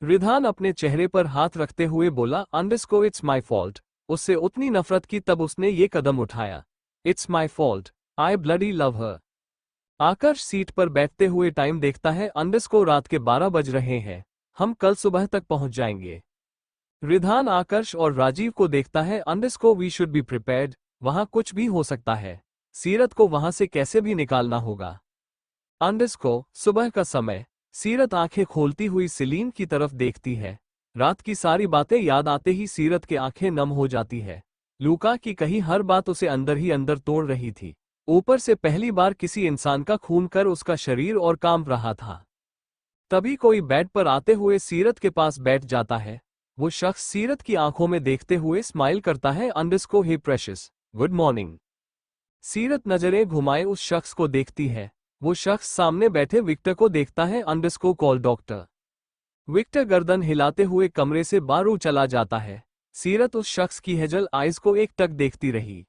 [SPEAKER 1] रिधान अपने चेहरे पर हाथ रखते हुए बोला, अंडरस्को इट्स माई फॉल्ट, उससे उतनी नफरत की तब उसने ये कदम उठाया। It's my fault, I bloody love her. Aakarsh seat पर बैठते हुए टाइम देखता है, अंडरस्को रात के 12 बज रहे हैं, हम कल सुबह तक पहुंच जाएंगे। रिधान आकर्ष और राजीव को देखता है, underscore we should be prepared, वहां कुछ भी हो सकता है, सीरत को वहां से कैसे भी निकालना होगा। अंडरस्को सुबह का समय, सीरत आंखें खोलती हुई सीलीन की तरफ देखती है। रात की सारी बातें याद आते ही सीरत की आंखें नम हो जाती है। लूका की कही हर बात उसे अंदर ही अंदर तोड़ रही थी। ऊपर से पहली बार किसी इंसान का खून कर उसका शरीर और कांप रहा था। तभी कोई बेड पर आते हुए सीरत के पास बैठ जाता है। वो शख्स सीरत की आंखों में देखते हुए स्माइल करता है। अंडरस्को हे प्रेशियस, गुड मॉर्निंग। सीरत नजरें घुमाए उस शख्स को देखती है। वो शख्स सामने बैठे विक्टर को देखता है। अंडरस्को कॉल डॉक्टर। विक्टर गर्दन हिलाते हुए कमरे से बाहर चला जाता है। सीरत उस शख्स की हेजल आइज को एकटक देखती रही।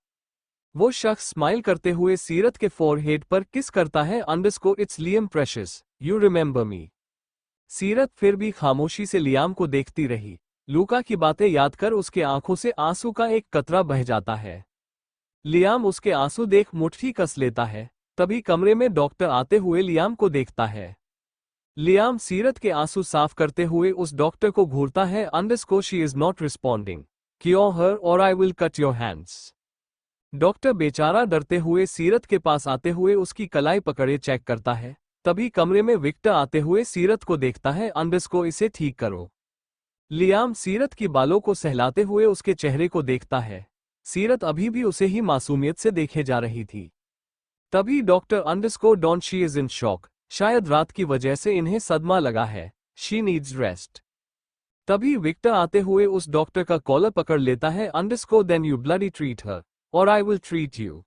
[SPEAKER 1] वो शख्स स्माइल करते हुए सीरत के फोरहेड पर किस करता है। Underscore it's Liam precious, you remember मी। सीरत फिर भी खामोशी से लियाम को देखती रही। लूका की बातें याद कर उसके आंखों से आंसू का एक कतरा बह जाता है। लियाम उसके आंसू देख मुट्ठी कस लेता है। तभी कमरे में डॉक्टर आते हुए लियाम को देखता है। लियाम सीरत के आंसू साफ करते हुए उस डॉक्टर को घूरता है। अंडरस्को she is not responding, cure her और I will cut your hands. Doctor बेचारा डरते हुए सीरत के पास आते हुए उसकी कलाई पकड़े चेक करता है। तभी कमरे में विक्टर आते हुए सीरत को देखता है। अंडरस्को इसे ठीक करो। लियाम सीरत की बालों को सहलाते हुए उसके चेहरे को देखता है। सीरत अभी भी उसे ही मासूमियत से देखे जा रही थी। तभी doctor underscore Don she is in shock, शायद रात की वजह से इन्हें सदमा लगा है, शी नीड्स रेस्ट। तभी विक्टर आते हुए उस डॉक्टर का कॉलर पकड़ लेता है। Underscore then you bloody treat her और आई विल ट्रीट यू।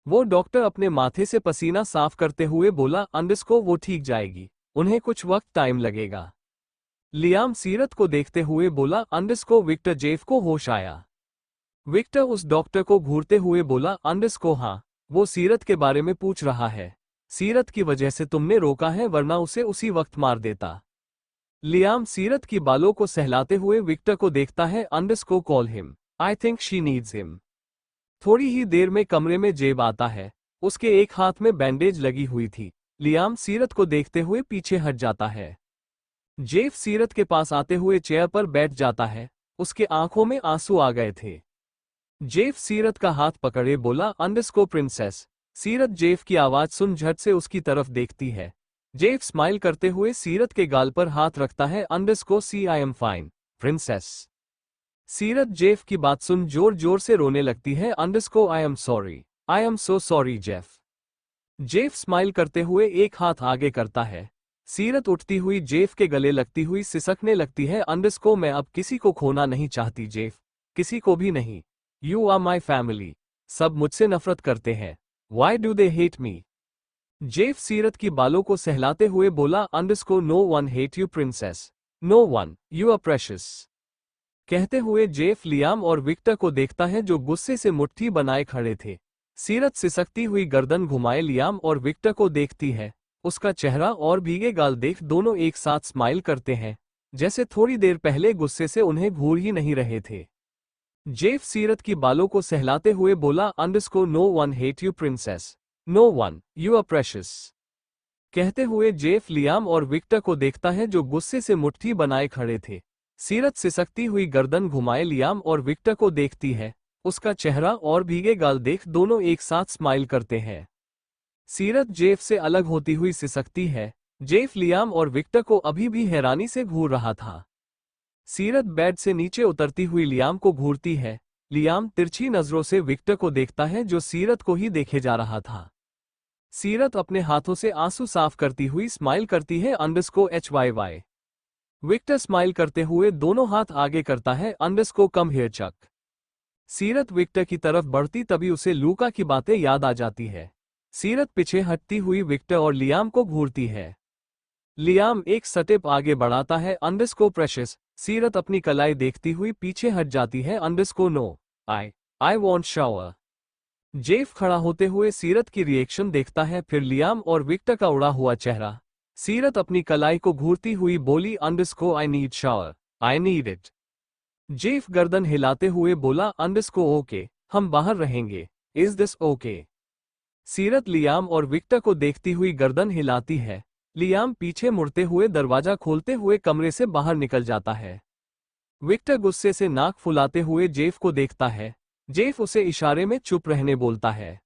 [SPEAKER 1] वो डॉक्टर अपने माथे से पसीना साफ करते हुए बोला। अंडरस्को वो ठीक जाएगी, उन्हें कुछ वक्त टाइम लगेगा। लियाम सीरत को देखते हुए बोला। अंडरस्को विक्टर जेफ को होश आया। विक्टर उस डॉक्टर को घूरते हुए बोला। अंडरस्को हाँ, वो सीरत के बारे में पूछ रहा है। सीरत की वजह से तुमने रोका है, वरना उसे उसी वक्त मार देता। लियाम सीरत की बालों को सहलाते हुए विक्टर को देखता है। अंडरस्को call him, I think she needs him. थोड़ी ही देर में कमरे में जेब आता है। उसके एक हाथ में बैंडेज लगी हुई थी। लियाम सीरत को देखते हुए पीछे हट जाता है। जेफ सीरत के पास आते हुए चेयर पर बैठ जाता है। उसके आंखों में आंसू आ गए थे। जेफ सीरत का हाथ पकड़े बोला। अंडरस्को प्रिंसेस। सीरत जेफ की आवाज सुन झट से उसकी तरफ देखती है। जेफ स्माइल करते हुए सीरत के गाल पर हाथ रखता है। Underscore see I am fine princess. Seerat Jeff की बात सुन जोर जोर से रोने लगती है। अंडरस्को I am sorry, I am so sorry Jeff. Jeff smile करते हुए एक हाथ आगे करता है। सीरत उठती हुई जेफ के गले लगती हुई सिसकने लगती है। अंडरस्को मैं अब किसी को खोना नहीं चाहती जेफ, किसी को भी नहीं। You are my family. सब मुझसे नफरत करते हैं। Why do they hate me. Jeff Seerat की बालों को सहलाते हुए बोला। Underscore no one hate you princess, no one, you are precious. कहते हुए जेफ लियाम और विक्टर को देखता है जो गुस्से से मुट्ठी बनाए खड़े थे। सीरत सिसकती हुई गर्दन घुमाए लियाम और विक्टर को देखती है। उसका चेहरा और भीगे गाल देख दोनों एक साथ स्माइल करते हैं, जैसे थोड़ी देर पहले गुस्से से उन्हें घूर ही नहीं रहे थे। जेफ सीरत की बालों को सहलाते हुए बोला। Underscore no one hate you princess, no one, you are precious. कहते हुए जेफ लियाम और विक्टर को देखता है जो गुस्से से मुट्ठी बनाए खड़े थे। सीरत सिसकती हुई गर्दन घुमाए लियाम और विक्टर को देखती है। उसका चेहरा और भीगे गाल देख दोनों एक साथ स्माइल करते हैं। सीरत जेफ से अलग होती हुई सिसकती है। जेफ लियाम और विक्टर को अभी भी हैरानी से घूर रहा था। सीरत बेड से नीचे उतरती हुई लियाम को घूरती है। लियाम तिरछी नजरों से विक्टर को देखता है जो सीरत को ही देखे जा रहा था। सीरत अपने हाथों से आंसू साफ करती हुई स्माइल करती है। अंडरस्को HYY। विक्टर स्माइल करते हुए दोनों हाथ आगे करता है। अंडरस्को कम हियर चक। सीरत विक्टर की तरफ बढ़ती तभी उसे लूका की बातें याद आ जाती है। सीरत पीछे हटती हुई विक्टर और लियाम को घूरती है। लियाम एक स्टेप आगे बढ़ाता है। Underscore precious. सीरत अपनी कलाई देखती हुई पीछे हट जाती है। Underscore no, I want shower. Jeff खड़ा होते हुए सीरत की रिएक्शन देखता है, फिर लियाम और विक्टर का उड़ा हुआ चेहरा। सीरत अपनी कलाई को घूरती हुई बोली। Underscore I need shower, I need it. Jeff गर्दन हिलाते हुए बोला। अंडरस्को ओके, हम बाहर रहेंगे, इज दिस ओके। सीरत लियाम और विक्टर को देखती हुई गर्दन हिलाती है। लियाम पीछे मुड़ते हुए दरवाजा खोलते हुए कमरे से बाहर निकल जाता है। विक्टर गुस्से से नाक फुलाते हुए जेफ को देखता है। जेफ उसे इशारे में चुप रहने बोलता है।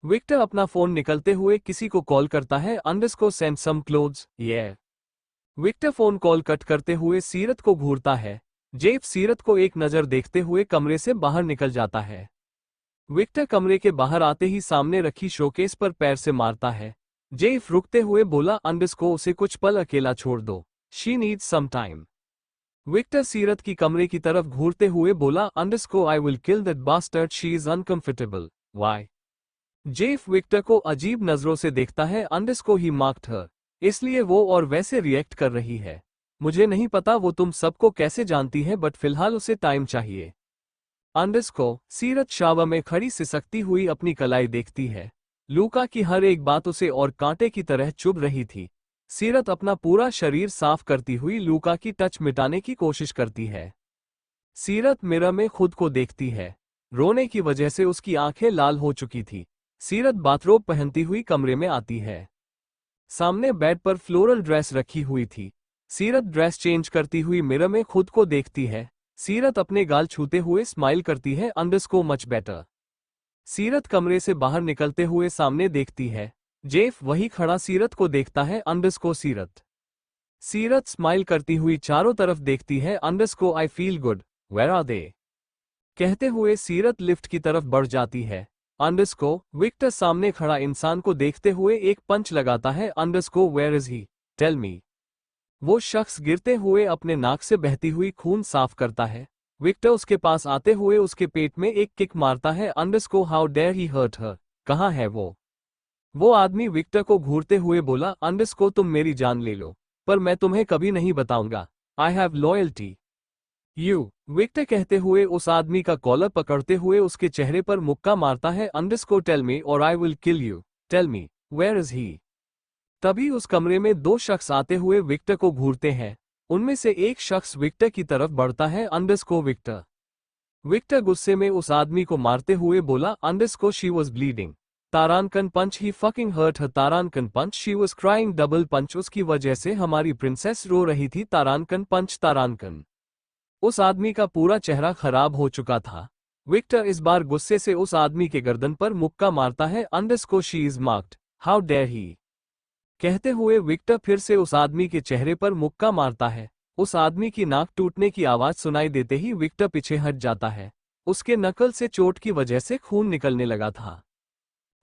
[SPEAKER 1] विक्टर अपना फोन निकलते हुए किसी को कॉल करता है। अंडरस्को सेंड सम क्लोथ्स, ये विक्टर फोन कॉल कट करते हुए सीरत को घूरता है। जेफ सीरत को एक नज़र देखते हुए कमरे से बाहर निकल जाता है। विक्टर कमरे के बाहर आते ही सामने रखी शोकेस पर पैर से मारता है। जेफ रुकते हुए बोला, अंडर्स उसे कुछ पल अकेला छोड़ दो, she needs some time. Victor Seerat की कमरे की तरफ घूरते हुए बोला, अंडर्स I will kill that bastard, she is uncomfortable. Why? Jeff Victor को अजीब नजरों से देखता है। अंडर्स ही मार्क्ड हर, इसलिए वो और वैसे रिएक्ट कर रही है। मुझे नहीं पता वो तुम सबको कैसे जानती है, बट फिलहाल उसे टाइम चाहिए। अंडर्स सीरत शावर में खड़ी सिसकती हुई अपनी कलाई देखती है। लूका की हर एक बात उसे और कांटे की तरह चुभ रही थी। सीरत अपना पूरा शरीर साफ करती हुई लूका की टच मिटाने की कोशिश करती है। सीरत मिरर में खुद को देखती है। रोने की वजह से उसकी आंखें लाल हो चुकी थी। सीरत बाथरोब पहनती हुई कमरे में आती है। सामने बेड पर फ्लोरल ड्रेस रखी हुई थी। सीरत ड्रेस चेंज करती हुई मिरर में खुद को देखती है। सीरत अपने गाल छूते हुए स्माइल करती है। अंडर्स मच बेटर। सीरत कमरे से बाहर निकलते हुए सामने देखती है। जेफ वही खड़ा सीरत को देखता है। अंडर्स सीरत स्माइल करती हुई चारों तरफ देखती है। अंडर्स I feel good, where are they? कहते हुए सीरत लिफ्ट की तरफ बढ़ जाती है। अंडर्स विक्टर सामने खड़ा इंसान को देखते हुए एक पंच लगाता है। अंडर्स where is he, tell me. वो शख्स गिरते हुए अपने नाक से बहती हुई खून साफ करता है। विक्टर उसके पास आते हुए उसके पेट में एक किक मारता है। अंडर्स how dare he hurt her, कहाँ है वो? वो आदमी विक्टर को घूरते हुए बोला, अंडर्स तुम मेरी जान ले लो, पर मैं तुम्हें कभी नहीं बताऊंगा। I have loyalty you. Victor कहते हुए उस आदमी का कॉलर पकड़ते हुए उसके चेहरे पर मुक्का मारता है। अंडर्स टेल मी और I will kill you, tell me where is he? तभी उस कमरे में दो शख्स आते हुए विक्टर को घूरते हैं। उनमें से एक शख्स विक्टर की तरफ बढ़ता है। अंडर्स विक्टर गुस्से में उस आदमी को मारते हुए बोला, अंडर्स शी वॉज ब्लीडिंग, तारानकन punch he fucking hurt her, तारानकन punch, she was crying, double punch, उसकी वजह से हमारी प्रिंसेस रो रही थी, तारानकन पंच, तारानकन। उस आदमी का पूरा चेहरा खराब हो चुका था। विक्टर इस बार गुस्से से उस आदमी के गर्दन पर मुक्का मारता है। अंडर्स she is marked, how dare he? कहते हुए विक्टर फिर से उस आदमी के चेहरे पर मुक्का मारता है। उस आदमी की नाक टूटने की आवाज सुनाई देते ही विक्टर पीछे हट जाता है। उसके नकल से चोट की वजह से खून निकलने लगा था।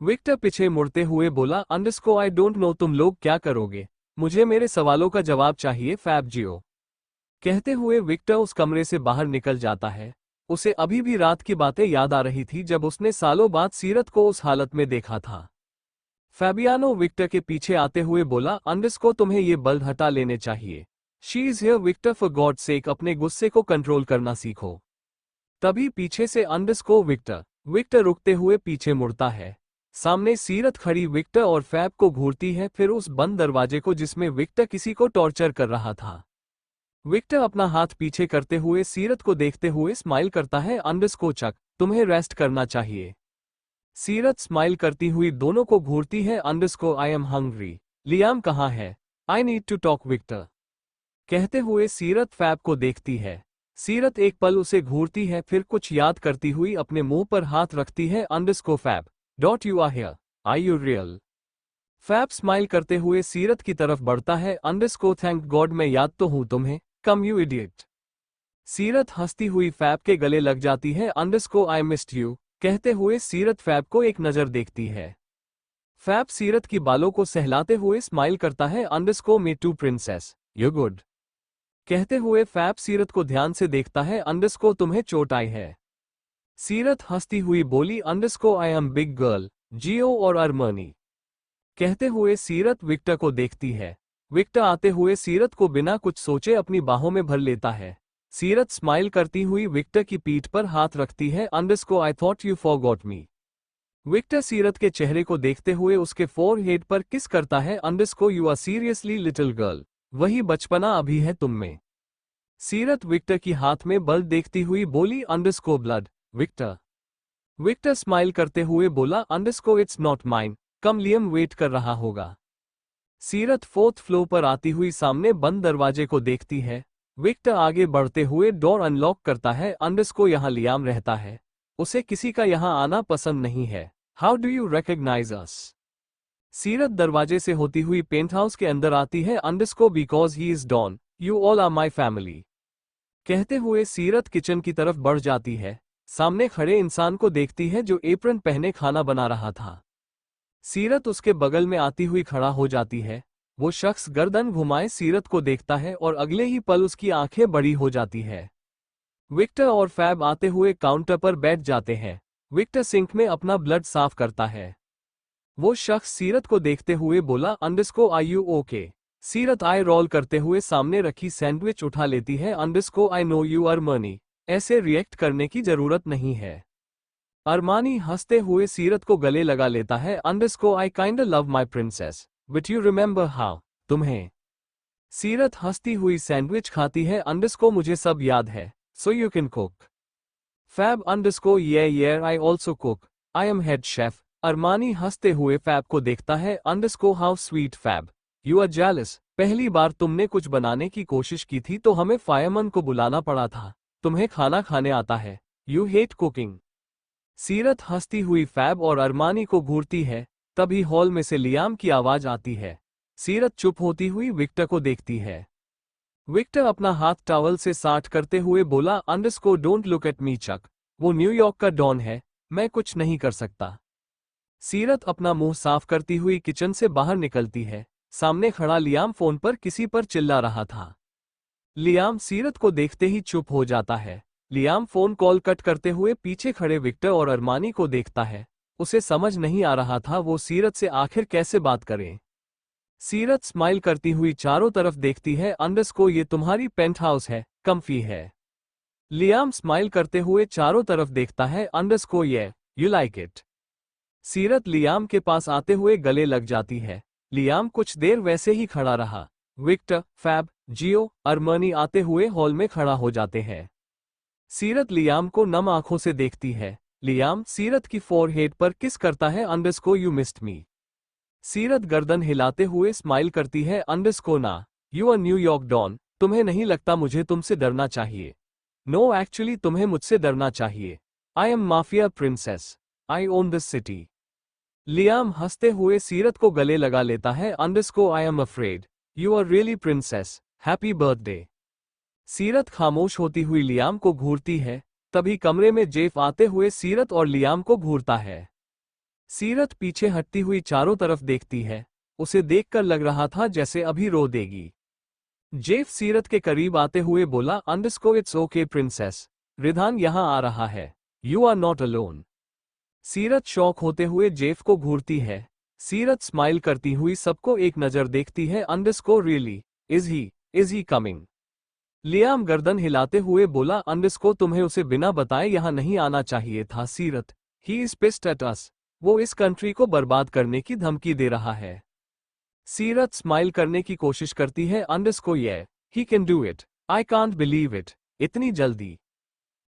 [SPEAKER 1] विक्टर पीछे मुड़ते हुए बोला, अंडर्स आई डोंट नो तुम लोग क्या करोगे, मुझे मेरे सवालों का जवाब चाहिए, फैब जियो। कहते हुए विक्टर उस कमरे से बाहर निकल जाता है। उसे अभी भी रात की बातें याद आ रही थी जब उसने सालों बाद सीरत को उस हालत में देखा था। फैबियानो विक्टर के पीछे आते हुए बोला, अंडर्स तुम्हें ये बल्ब हटा लेने चाहिए। She is here Victor, for God sake अपने गुस्से को कंट्रोल करना सीखो। तभी पीछे से अंडर्स विक्टर रुकते हुए पीछे मुड़ता है। सामने सीरत खड़ी विक्टर और फैब को घूरती है, फिर उस बंद दरवाजे को जिसमें विक्टर किसी को टॉर्चर कर रहा था। विक्टर अपना हाथ पीछे करते हुए सीरत को देखते हुए स्माइल करता है। अंडर्स चक, तुम्हें रेस्ट करना चाहिए। सीरत स्माइल करती हुई दोनों को घूरती है। अंडर्स आई एम हंग्री, लियाम कहाँ है? I need to talk Victor. कहते हुए सीरत फैब को देखती है। सीरत एक पल उसे घूरती है, फिर कुछ याद करती हुई अपने मुंह पर हाथ रखती है। अंडर्स Fab, dot you are here, are you real? Fab smile करते हुए सीरत की तरफ बढ़ता है। अंडर्स थैंक गॉड मैं याद तो हूं तुम्हें, कम यू इडियट। सीरत हंसती हुई फैब के गले लग जाती है। अंडर्स आई मिस्ड यू कहते हुए सीरत फैब को एक नजर देखती है। फैब सीरत की बालों को सहलाते हुए स्माइल करता है। अंडर्स me too princess, you good? कहते हुए फैब सीरत को ध्यान से देखता है। अंडर्स तुम्हें चोट आई है? सीरत हंसती हुई बोली, अंडर्स आई एम बिग गर्ल, जियो और अरमनी। कहते हुए सीरत विक्टर को देखती है। विक्टर आते हुए सीरत को बिना कुछ सोचे अपनी बाहों में भर लेता है। सीरत स्माइल करती हुई विक्टर की पीठ पर हाथ रखती है। अंडर्स I thought you forgot me. Victor Seerat के चेहरे को देखते हुए उसके फोरहेड पर किस करता है। अंडर्स you are seriously little girl, वही बचपना अभी है तुम में। सीरत विक्टर की हाथ में बल्ब देखती हुई बोली, अंडर्स ब्लड, विक्टर। विक्टर स्माइल करते हुए बोला, अंडर्स it's not mine, come Liam wait कर रहा होगा। सीरत फोर्थ फ्लोर पर आती हुई सामने बंद दरवाजे को देखती है। विक्टर आगे बढ़ते हुए डोर अनलॉक करता है। अंडर्स यहाँ लियाम रहता है, उसे किसी का यहाँ आना पसंद नहीं है। हाउ डू यू रिकॉग्नाइज अस? सीरत दरवाजे से होती हुई पेंट हाउस के अंदर आती है underscore because he is Don, you all are my family. कहते हुए सीरत किचन की तरफ बढ़ जाती है। सामने खड़े इंसान को देखती है जो एप्रन पहने खाना बना रहा था। सीरत उसके बगल में आती हुई खड़ा हो जाती है। वो शख्स गर्दन घुमाए सीरत को देखता है और अगले ही पल उसकी आंखें बड़ी हो जाती है। विक्टर और फैब आते हुए काउंटर पर बैठ जाते हैं। विक्टर सिंक में अपना ब्लड साफ करता है। वो शख्स सीरत को देखते हुए बोला, अंडरस्को आर यू ओके? सीरत आई रोल करते हुए सामने रखी सैंडविच उठा लेती है। अंडरस्को I know you are money. ऐसे रिएक्ट करने की जरूरत नहीं है। अरमानी हंसते हुए सीरत को गले लगा लेता है। अंडरस्को I kind love my princess, but you remember how? तुम्हें। सीरत हंसती हुई सैंडविच खाती है। अंडरस्को मुझे सब याद है, so you can cook. Fab underscore yeah I also cook, I am head chef. Armani हंसते हुए फैब को देखता है। Underscore how sweet Fab, you are jealous. पहली बार तुमने कुछ बनाने की कोशिश की थी तो हमें फायरमैन को बुलाना पड़ा था। तुम्हें खाना खाने आता है, यू हेट कुकिंग। सीरत हंसती हुई फैब और अरमानी को घूरती है। तभी हॉल में से लियाम की आवाज आती है। सीरत चुप होती हुई विक्टर को देखती है। विक्टर अपना हाथ टॉवल से साट करते हुए बोला, अंडरस्को don't look at me Chuck, वो न्यूयॉर्क का डॉन है, मैं कुछ नहीं कर सकता। सीरत अपना मुंह साफ करती हुई किचन से बाहर निकलती है। सामने खड़ा लियाम फोन पर किसी पर चिल्ला रहा था। लियाम सीरत को देखते ही चुप हो जाता है। लियाम फोन कॉल कट करते हुए पीछे खड़े विक्टर और अरमानी को देखता है। उसे समझ नहीं आ रहा था वो सीरत से आखिर कैसे बात करे। सीरत स्माइल करती हुई चारों तरफ देखती है। अंडरस्को ये तुम्हारी पेंट हाउस है, कम्फी है। लियाम स्माइल करते हुए चारों तरफ देखता है। अंडरस्को ये, यू लाइक इट। सीरत लियाम के पास आते हुए गले लग जाती है। लियाम कुछ देर वैसे ही खड़ा रहा। विक्टर, फैब, जियो, अरमानी आते हुए हॉल में खड़ा हो जाते हैं। सीरत लियाम को नम आंखों से देखती है। लियाम सीरत की फोरहेड पर किस करता है। अंडरस्को यू मिस्ड मी। सीरत गर्दन हिलाते हुए स्माइल करती है। अंडरस्को ना, यू आर न्यूयॉर्क डॉन, तुम्हें नहीं लगता मुझे तुमसे डरना चाहिए? नो एक्चुअली तुम्हें मुझसे डरना चाहिए। I am mafia princess, I own this city. Liam हंसते हुए सीरत को गले लगा लेता है। अंडरस्को I am afraid, you are really princess, happy birthday. Seerat खामोश होती हुई लियाम को घूरती है। तभी कमरे में जेफ आते हुए सीरत और लियाम को घूरता है। सीरत पीछे हटती हुई चारों तरफ देखती है। उसे देखकर लग रहा था जैसे अभी रो देगी। जेफ सीरत के करीब आते हुए बोला, अंडरस्को इट्स ओके प्रिंसेस, रिधान यहां आ रहा है, यू आर नॉट अलोन। सीरत शॉक होते हुए जेफ को घूरती है। सीरत स्माइल करती हुई सबको एक नजर देखती है। अंडरस्को really, is he coming? Liam गर्दन हिलाते हुए बोला, अंडरस्को तुम्हें उसे बिना बताए यहां नहीं आना चाहिए था। सीरत, he is pissed at us, वो इस कंट्री को बर्बाद करने की धमकी दे रहा है। सीरत स्माइल करने की कोशिश करती है। अंडरस्को ये, he can do it, I can't believe it, इतनी जल्दी?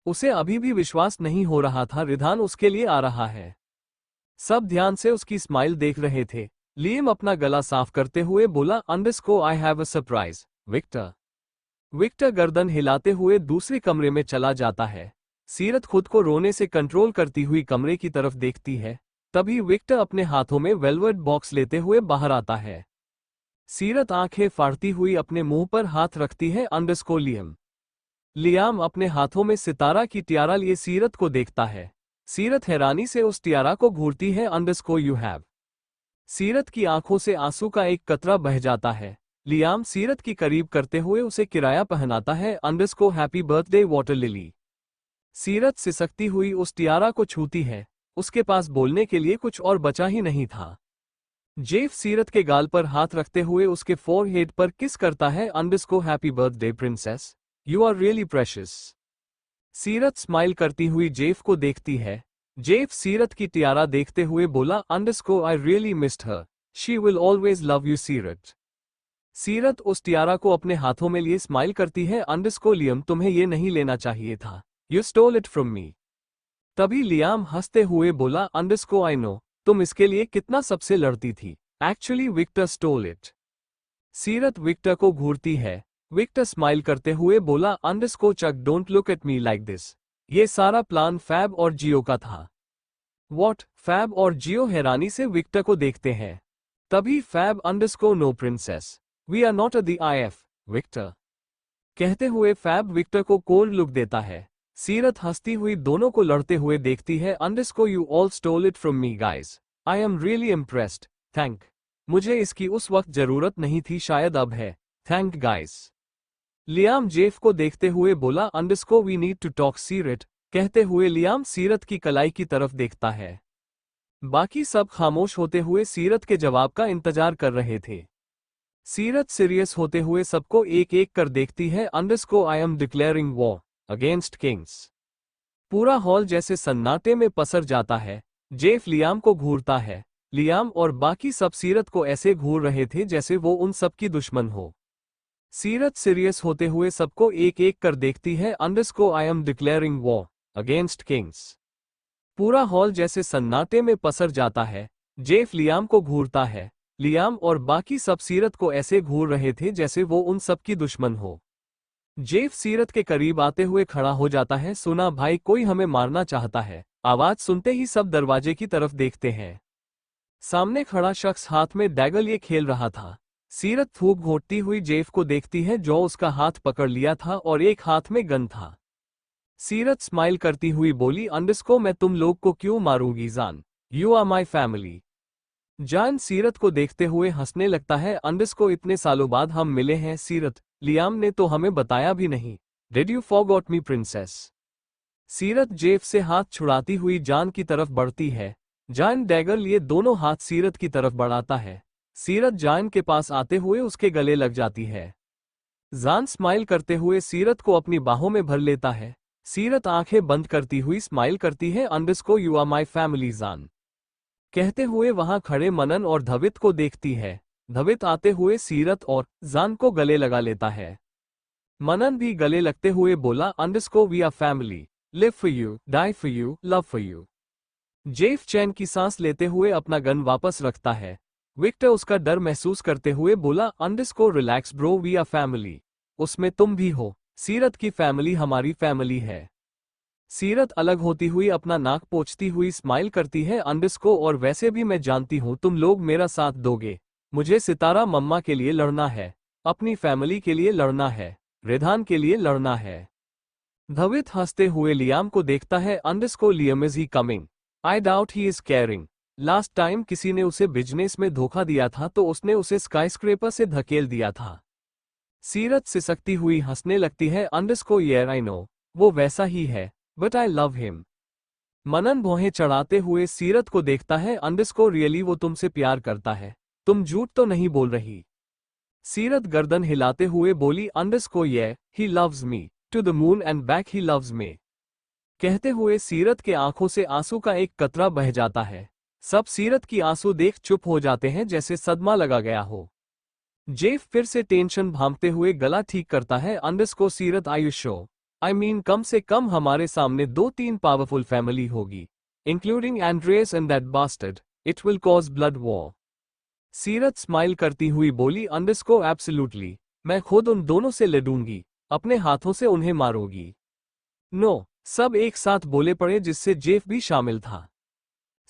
[SPEAKER 1] उसे अभी भी विश्वास नहीं हो रहा था रिधान उसके लिए आ रहा है। सब ध्यान से उसकी स्माइल देख रहे थे। लियाम अपना गला साफ करते हुए बोला, underscore I have a surprise, Victor. Victor गर्दन हिलाते हुए दूसरे कमरे में चला जाता है। सीरत खुद को रोने से कंट्रोल करती हुई कमरे की तरफ देखती है। तभी विक्टर अपने हाथों में वेलवेट बॉक्स लेते हुए बाहर आता है। सीरत आंखें फाड़ती हुई अपने मुंह पर हाथ रखती है। अंडरस्को लियाम अपने हाथों में सितारा की टियारा लिए सीरत को देखता है। सीरत हैरानी से उस टियारा को घूरती है। Underscore you have. सीरत की आंखों से आंसू का एक कतरा बह जाता है। लियाम सीरत की करीब करते हुए उसे किराया पहनाता है। Underscore happy birthday water lily. सीरत सिसकती हुई उस टियारा को छूती है। उसके पास बोलने के लिए कुछ और बचा ही नहीं था। जेफ सीरत के गाल पर हाथ रखते हुए उसके फोरहेड पर किस करता है। Underscore happy birthday princess, you are really precious. Seerat smile करती हुई जेफ को देखती है। जेफ सीरत की टियारा देखते हुए बोला, underscore I really missed her, she will always love you सीरत। सीरत उस टियारा को अपने हाथों में लिए स्माइल करती है। अंडरस्को लियाम तुम्हें ये नहीं लेना चाहिए था, you stall it from me. तभी लियाम हंसते हुए बोला, अंडरस्को आई नो, तुम इसके लिए कितना सबसे लड़ती थी, actually Victor stole it. Seerat Victor को घूरती है। विक्टर स्माइल करते हुए बोला, underscore Chuck don't look at me like this, ये सारा प्लान फैब और जियो का था। वॉट? फैब और जियो हैरानी से विक्टर को देखते हैं। तभी Fab underscore no princess, we are not a the IF, Victor. कहते हुए फैब विक्टर को कोल्ड लुक देता है। सीरत हंसती हुई दोनों को लड़ते हुए देखती है। Underscore you all stall it from me guys, I am really impressed, thank. मुझे इसकी उस वक्त जरूरत नहीं थी, शायद अब है, थैंक गाइस। लियाम जेफ को देखते हुए बोला, underscore we need to talk Seerat. कहते हुए लियाम सीरत की कलाई की तरफ देखता है। बाकी सब खामोश होते हुए सीरत के जवाब का इंतजार कर रहे थे। सीरत सीरियस होते हुए सबको एक एक कर देखती है। Underscore I am declaring war against Kings. पूरा हॉल जैसे सन्नाटे में पसर जाता है। जेफ लियाम को घूरता है। लियाम और बाकी सब सीरत को ऐसे घूर रहे थे जैसे वो उन सब की दुश्मन हो। सीरत सीरियस होते हुए सबको एक एक कर देखती है। Underscore I am declaring war against Kings. पूरा हॉल जैसे सन्नाटे में पसर जाता है। जेफ लियाम को घूरता है। लियाम और बाकी सब सीरत को ऐसे घूर रहे थे जैसे वो उन सब की दुश्मन हो। जेफ सीरत के करीब आते हुए खड़ा हो जाता है। सुना भाई, कोई हमें मारना चाहता है। आवाज सुनते ही सब दरवाजे की तरफ देखते हैं। सामने खड़ा शख्स हाथ में डैगर लिए खेल रहा था। सीरत फूंक घोंटती हुई जेफ को देखती है जो उसका हाथ पकड़ लिया था और एक हाथ में गन था। सीरत स्माइल करती हुई बोली, अंडरस्कोर मैं तुम लोग को क्यों मारूंगी जान, यू आर माई फैमिली। जान सीरत को देखते हुए हंसने लगता है। अंडरस्कोर इतने सालों बाद हम मिले हैं सीरत, लियाम ने तो हमें बताया भी नहीं। Did you forgot me princess. Seerat Jeff से हाथ छुड़ाती हुई जान की तरफ बढ़ती है। जान डैगर लिए दोनों हाथ सीरत की तरफ बढ़ाता है। सीरत जान के पास आते हुए उसके गले लग जाती है। जान स्माइल करते हुए सीरत को अपनी बाहों में भर लेता है। सीरत आंखें बंद करती हुई स्माइल करती है। Underscore you are my family जान। कहते हुए वहां खड़े मनन और धवित को देखती है। धवित आते हुए सीरत और जान को गले लगा लेता है। मनन भी गले लगते हुए बोला, underscore we are family, live for you, die for you, love for you. Jeff चैन की सांस लेते हुए अपना गन वापस रखता है। विक्टर उसका डर महसूस करते हुए बोला, underscore relax bro, we are family, उसमें तुम भी हो। सीरत की फैमिली हमारी फैमिली है। सीरत अलग होती हुई अपना नाक पोंछती हुई स्माइल करती है। अंडरस्कोर और वैसे भी मैं जानती हूं तुम लोग मेरा साथ दोगे। मुझे सितारा मम्मा के लिए लड़ना है, अपनी फैमिली के लिए लड़ना है, रिधान के लिए लड़ना है। धवित हंसते हुए लियाम को देखता है। Underscore Liam is he coming, I doubt he is caring. Last time किसी ने उसे बिजनेस में धोखा दिया था तो उसने उसे स्काईस्क्रेपर से धकेल दिया था। सीरत सिसकती हुई हंसने लगती है। अंडरस्कोर येर आई नो, वो वैसा ही है, बट आई लव हिम। मनन भौहें चढ़ाते हुए सीरत को देखता है। अंडरस्कोर रियली वो तुमसे प्यार करता है, तुम झूठ तो नहीं बोल रही। सीरत गर्दन हिलाते हुए बोली, underscore yeah he loves me, to the moon and back he loves me. कहते हुए सीरत के आंखों से आंसू का एक कतरा बह जाता है। सब सीरत की आंसू देख चुप हो जाते हैं जैसे सदमा लगा गया हो। जेफ फिर से टेंशन भांपते हुए गला ठीक करता है। अंडरस्कोर सीरत आयुष्यो, आई मीन कम से कम हमारे सामने 2-3 पावरफुल फैमिली होगी, including Andres and that bastard, it will cause blood war. Seerat smile करती हुई बोली, अंडरस्कोर एब्सोल्युटली, मैं खुद उन दोनों से लड़ूंगी, अपने हाथों से उन्हें मारूंगी। नो, सब एक साथ बोले पड़े जिससे जेफ भी शामिल था।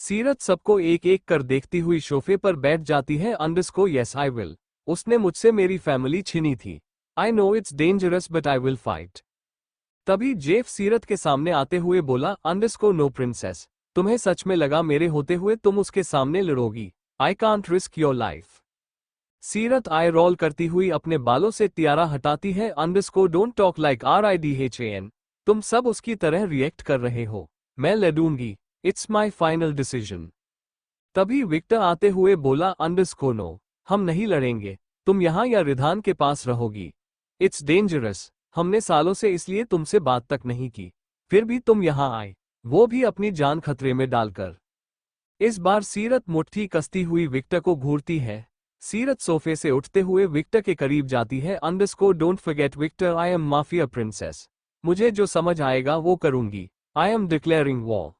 [SPEAKER 1] सीरत सबको एक एक कर देखती हुई सोफे पर बैठ जाती है। अंडरस्कोर यस आई विल, उसने मुझसे मेरी फैमिली छीनी थी। I know it's dangerous but I will fight. तभी जेफ सीरत के सामने आते हुए बोला, अंडरस्कोर नो प्रिंसेस, तुम्हें सच में लगा मेरे होते हुए तुम उसके सामने लड़ोगी? I can't risk your life. Seerat eye role करती हुई अपने बालों से तियारा हटाती है। Underscore don't talk like RIDHAN, तुम सब उसकी तरह रिएक्ट कर रहे हो। मैं लड़ूंगी, इट्स माई फाइनल डिसीजन। तभी विक्टर आते हुए बोला, अंडरस्कोर नो, हम नहीं लड़ेंगे, तुम यहां या रिधान के पास रहोगी। इट्स डेंजरस, हमने सालों से इसलिए तुमसे बात तक नहीं की, फिर भी तुम यहां आए, वो भी अपनी जान खतरे में डालकर। इस बार सीरत मुट्ठी कसती हुई विक्टर को घूरती है। सीरत सोफे से उठते हुए विक्टर के करीब जाती है। Underscore don't forget Victor, I am mafia princess, मुझे जो समझ आएगा वो करूंगी, I am declaring war.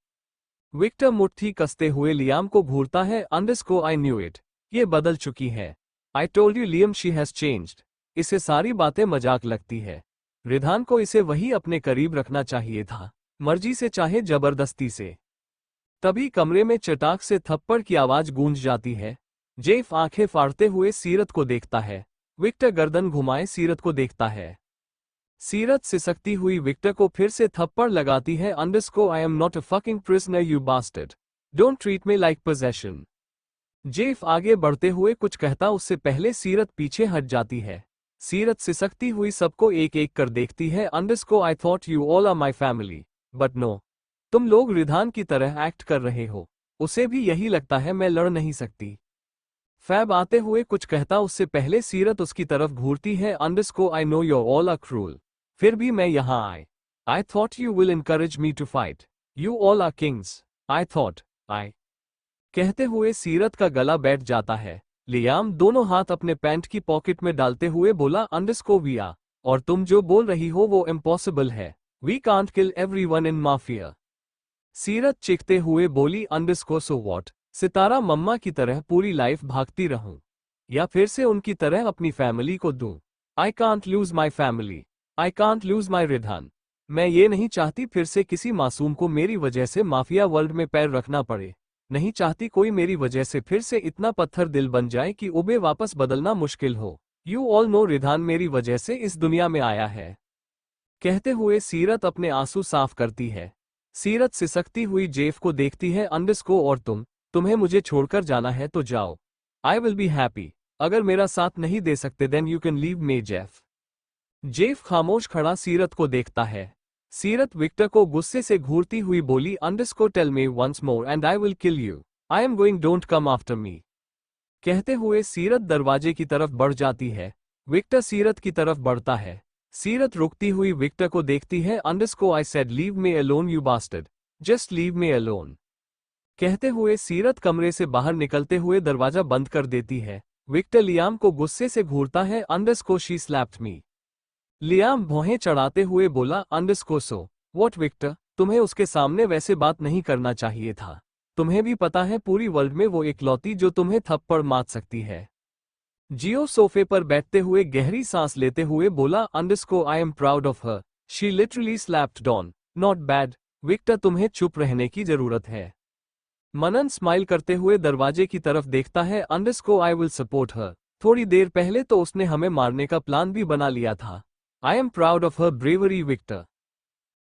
[SPEAKER 1] Victor मुट्ठी कसते हुए लियाम को घूरता है। अंडरस्कोर आई न्यू इट, ये बदल चुकी है। I told you Liam she has changed. इसे सारी बातें मजाक लगती है। रिधान को इसे वही अपने करीब रखना चाहिए था, मर्जी से चाहे जबरदस्ती से। तभी कमरे में चटाक से थप्पड़ की आवाज गूंज जाती है। जेफ आंखें फाड़ते हुए सीरत को देखता है। विक्टर गर्दन घुमाए सीरत को देखता है। सीरत सिसकती हुई विक्टर को फिर से थप्पड़ लगाती है। अंडरस्को I am not a fucking prisoner you bastard, don't treat me like possession. Jeff आगे बढ़ते हुए कुछ कहता उससे पहले सीरत पीछे हट जाती है। सीरत सिसकती हुई सबको एक एक कर देखती है। अंडरस्को I thought you all are my family, but no, तुम लोग रिधान की तरह एक्ट कर रहे हो। उसे भी यही लगता है मैं लड़ नहीं सकती। फैब आते हुए कुछ कहता उससे पहले सीरत उसकी तरफ घूरती है। अंडरस्को I know your all are cruel, फिर भी मैं यहां आए। I thought you will encourage me to fight, you all are kings, I thought I. कहते हुए सीरत का गला बैठ जाता है। लियाम दोनों हाथ अपने पैंट की पॉकेट में डालते हुए बोला अंडरस्को विया, और तुम जो बोल रही हो वो इम्पॉसिबल है। We can't kill everyone in mafia. Seerat चीखते हुए बोली अंडरस्को सो वॉट, सितारा मम्मा की तरह पूरी लाइफ भागती रहूं, या फिर से उनकी तरह अपनी फैमिली को दूं। I can't lose my family, I can't lose my Ridhan. मैं ये नहीं चाहती फिर से किसी मासूम को मेरी वजह से माफिया वर्ल्ड में पैर रखना पड़े। नहीं चाहती कोई मेरी वजह से फिर से इतना पत्थर दिल बन जाए कि उबे वापस बदलना मुश्किल हो। यू ऑल नो रिधान मेरी वजह से इस दुनिया में आया है। कहते हुए सीरत अपने आंसू साफ करती है। सीरत सिसकती हुई जेफ को देखती है। अंडरस्को और तुम्हें मुझे छोड़कर जाना है तो जाओ, आई विल बी हैप्पी। अगर मेरा साथ नहीं दे सकते then you can leave me Jeff. Jeff खामोश खड़ा सीरत को देखता है। सीरत विक्टर को गुस्से से घूरती हुई बोली underscore tell me once more and I will kill you, I am going, don't come after me. कहते हुए सीरत दरवाजे की तरफ बढ़ जाती है। विक्टर सीरत की तरफ बढ़ता है। सीरत रुकती हुई विक्टर को देखती है। अंडरस्को I said leave me alone you bastard, just leave me alone. कहते हुए सीरत कमरे से बाहर निकलते हुए दरवाजा बंद कर देती है। विक्टर लियाम को गुस्से से घूरता है। अंडरस्को शी स्लैप्ड मी। लियाम भौहें चढ़ाते हुए बोला अंडरस्को सो व्हाट विक्टर, तुम्हें उसके सामने वैसे बात नहीं करना चाहिए था। तुम्हें भी पता है पूरी वर्ल्ड में वो इकलौती जो तुम्हें थप्पड़ मार सकती है। जियो सोफे पर बैठते हुए गहरी सांस लेते हुए बोला underscore I am proud of her, she literally slapped Don, not bad. Victor तुम्हें चुप रहने की जरूरत है। मनन स्माइल करते हुए दरवाजे की तरफ देखता है। अंडरस्को आई विल सपोर्ट हर, थोड़ी देर पहले तो उसने हमें मारने का प्लान भी बना लिया था। I am proud of her bravery Victor.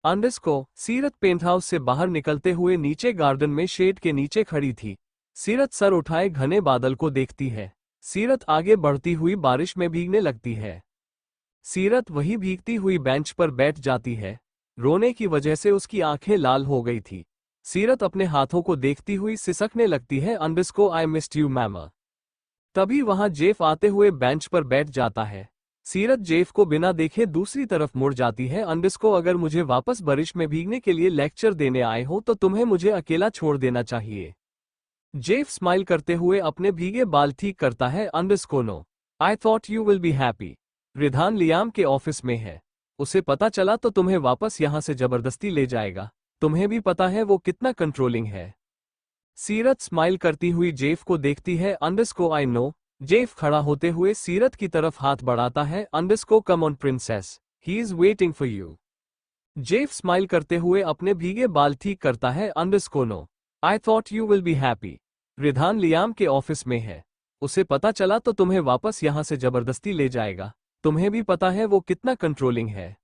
[SPEAKER 1] Underscore Seerat penthouse से बाहर निकलते हुए नीचे गार्डन में शेड के नीचे खड़ी थी। सीरत सर उठाए घने बादल को देखती है। सीरत आगे बढ़ती हुई बारिश में भीगने लगती है। सीरत वही भीगती हुई बेंच पर बैठ जाती है। रोने की वजह से उसकी आंखें लाल हो गई थी। सीरत अपने हाथों को देखती हुई सिसकने लगती है। अंडरस्को आई मिस्ड यू मैमा। तभी वहां जेफ आते हुए बेंच पर बैठ जाता है। सीरत जेफ को बिना देखे दूसरी तरफ मुड़ जाती है। अंडरस्को अगर मुझे वापस बारिश में भीगने के लिए लेक्चर देने आए हो तो तुम्हें मुझे अकेला छोड़ देना चाहिए। जेफ स्माइल करते हुए अपने भीगे बाल ठीक करता है। Underscore no, I thought you will be happy. Ridhan Liam के ऑफिस में है। उसे पता चला तो तुम्हें वापस यहां से जबरदस्ती ले जाएगा। तुम्हें भी पता है वो कितना कंट्रोलिंग है। सीरत स्माइल करती हुई जेफ को देखती है। अंडरस्को आई नो। जेफ खड़ा होते हुए सीरत की तरफ हाथ बढ़ाता है। Underscore come on princess, he is waiting for you. Jeff smile करते हुए अपने भीगे बाल ठीक करता है। Underscore no, I thought you will be happy. Ridhan Liam के ऑफिस में है। उसे पता चला तो तुम्हें वापस यहां से जबरदस्ती ले जाएगा। तुम्हें भी पता है वो कितना कंट्रोलिंग है।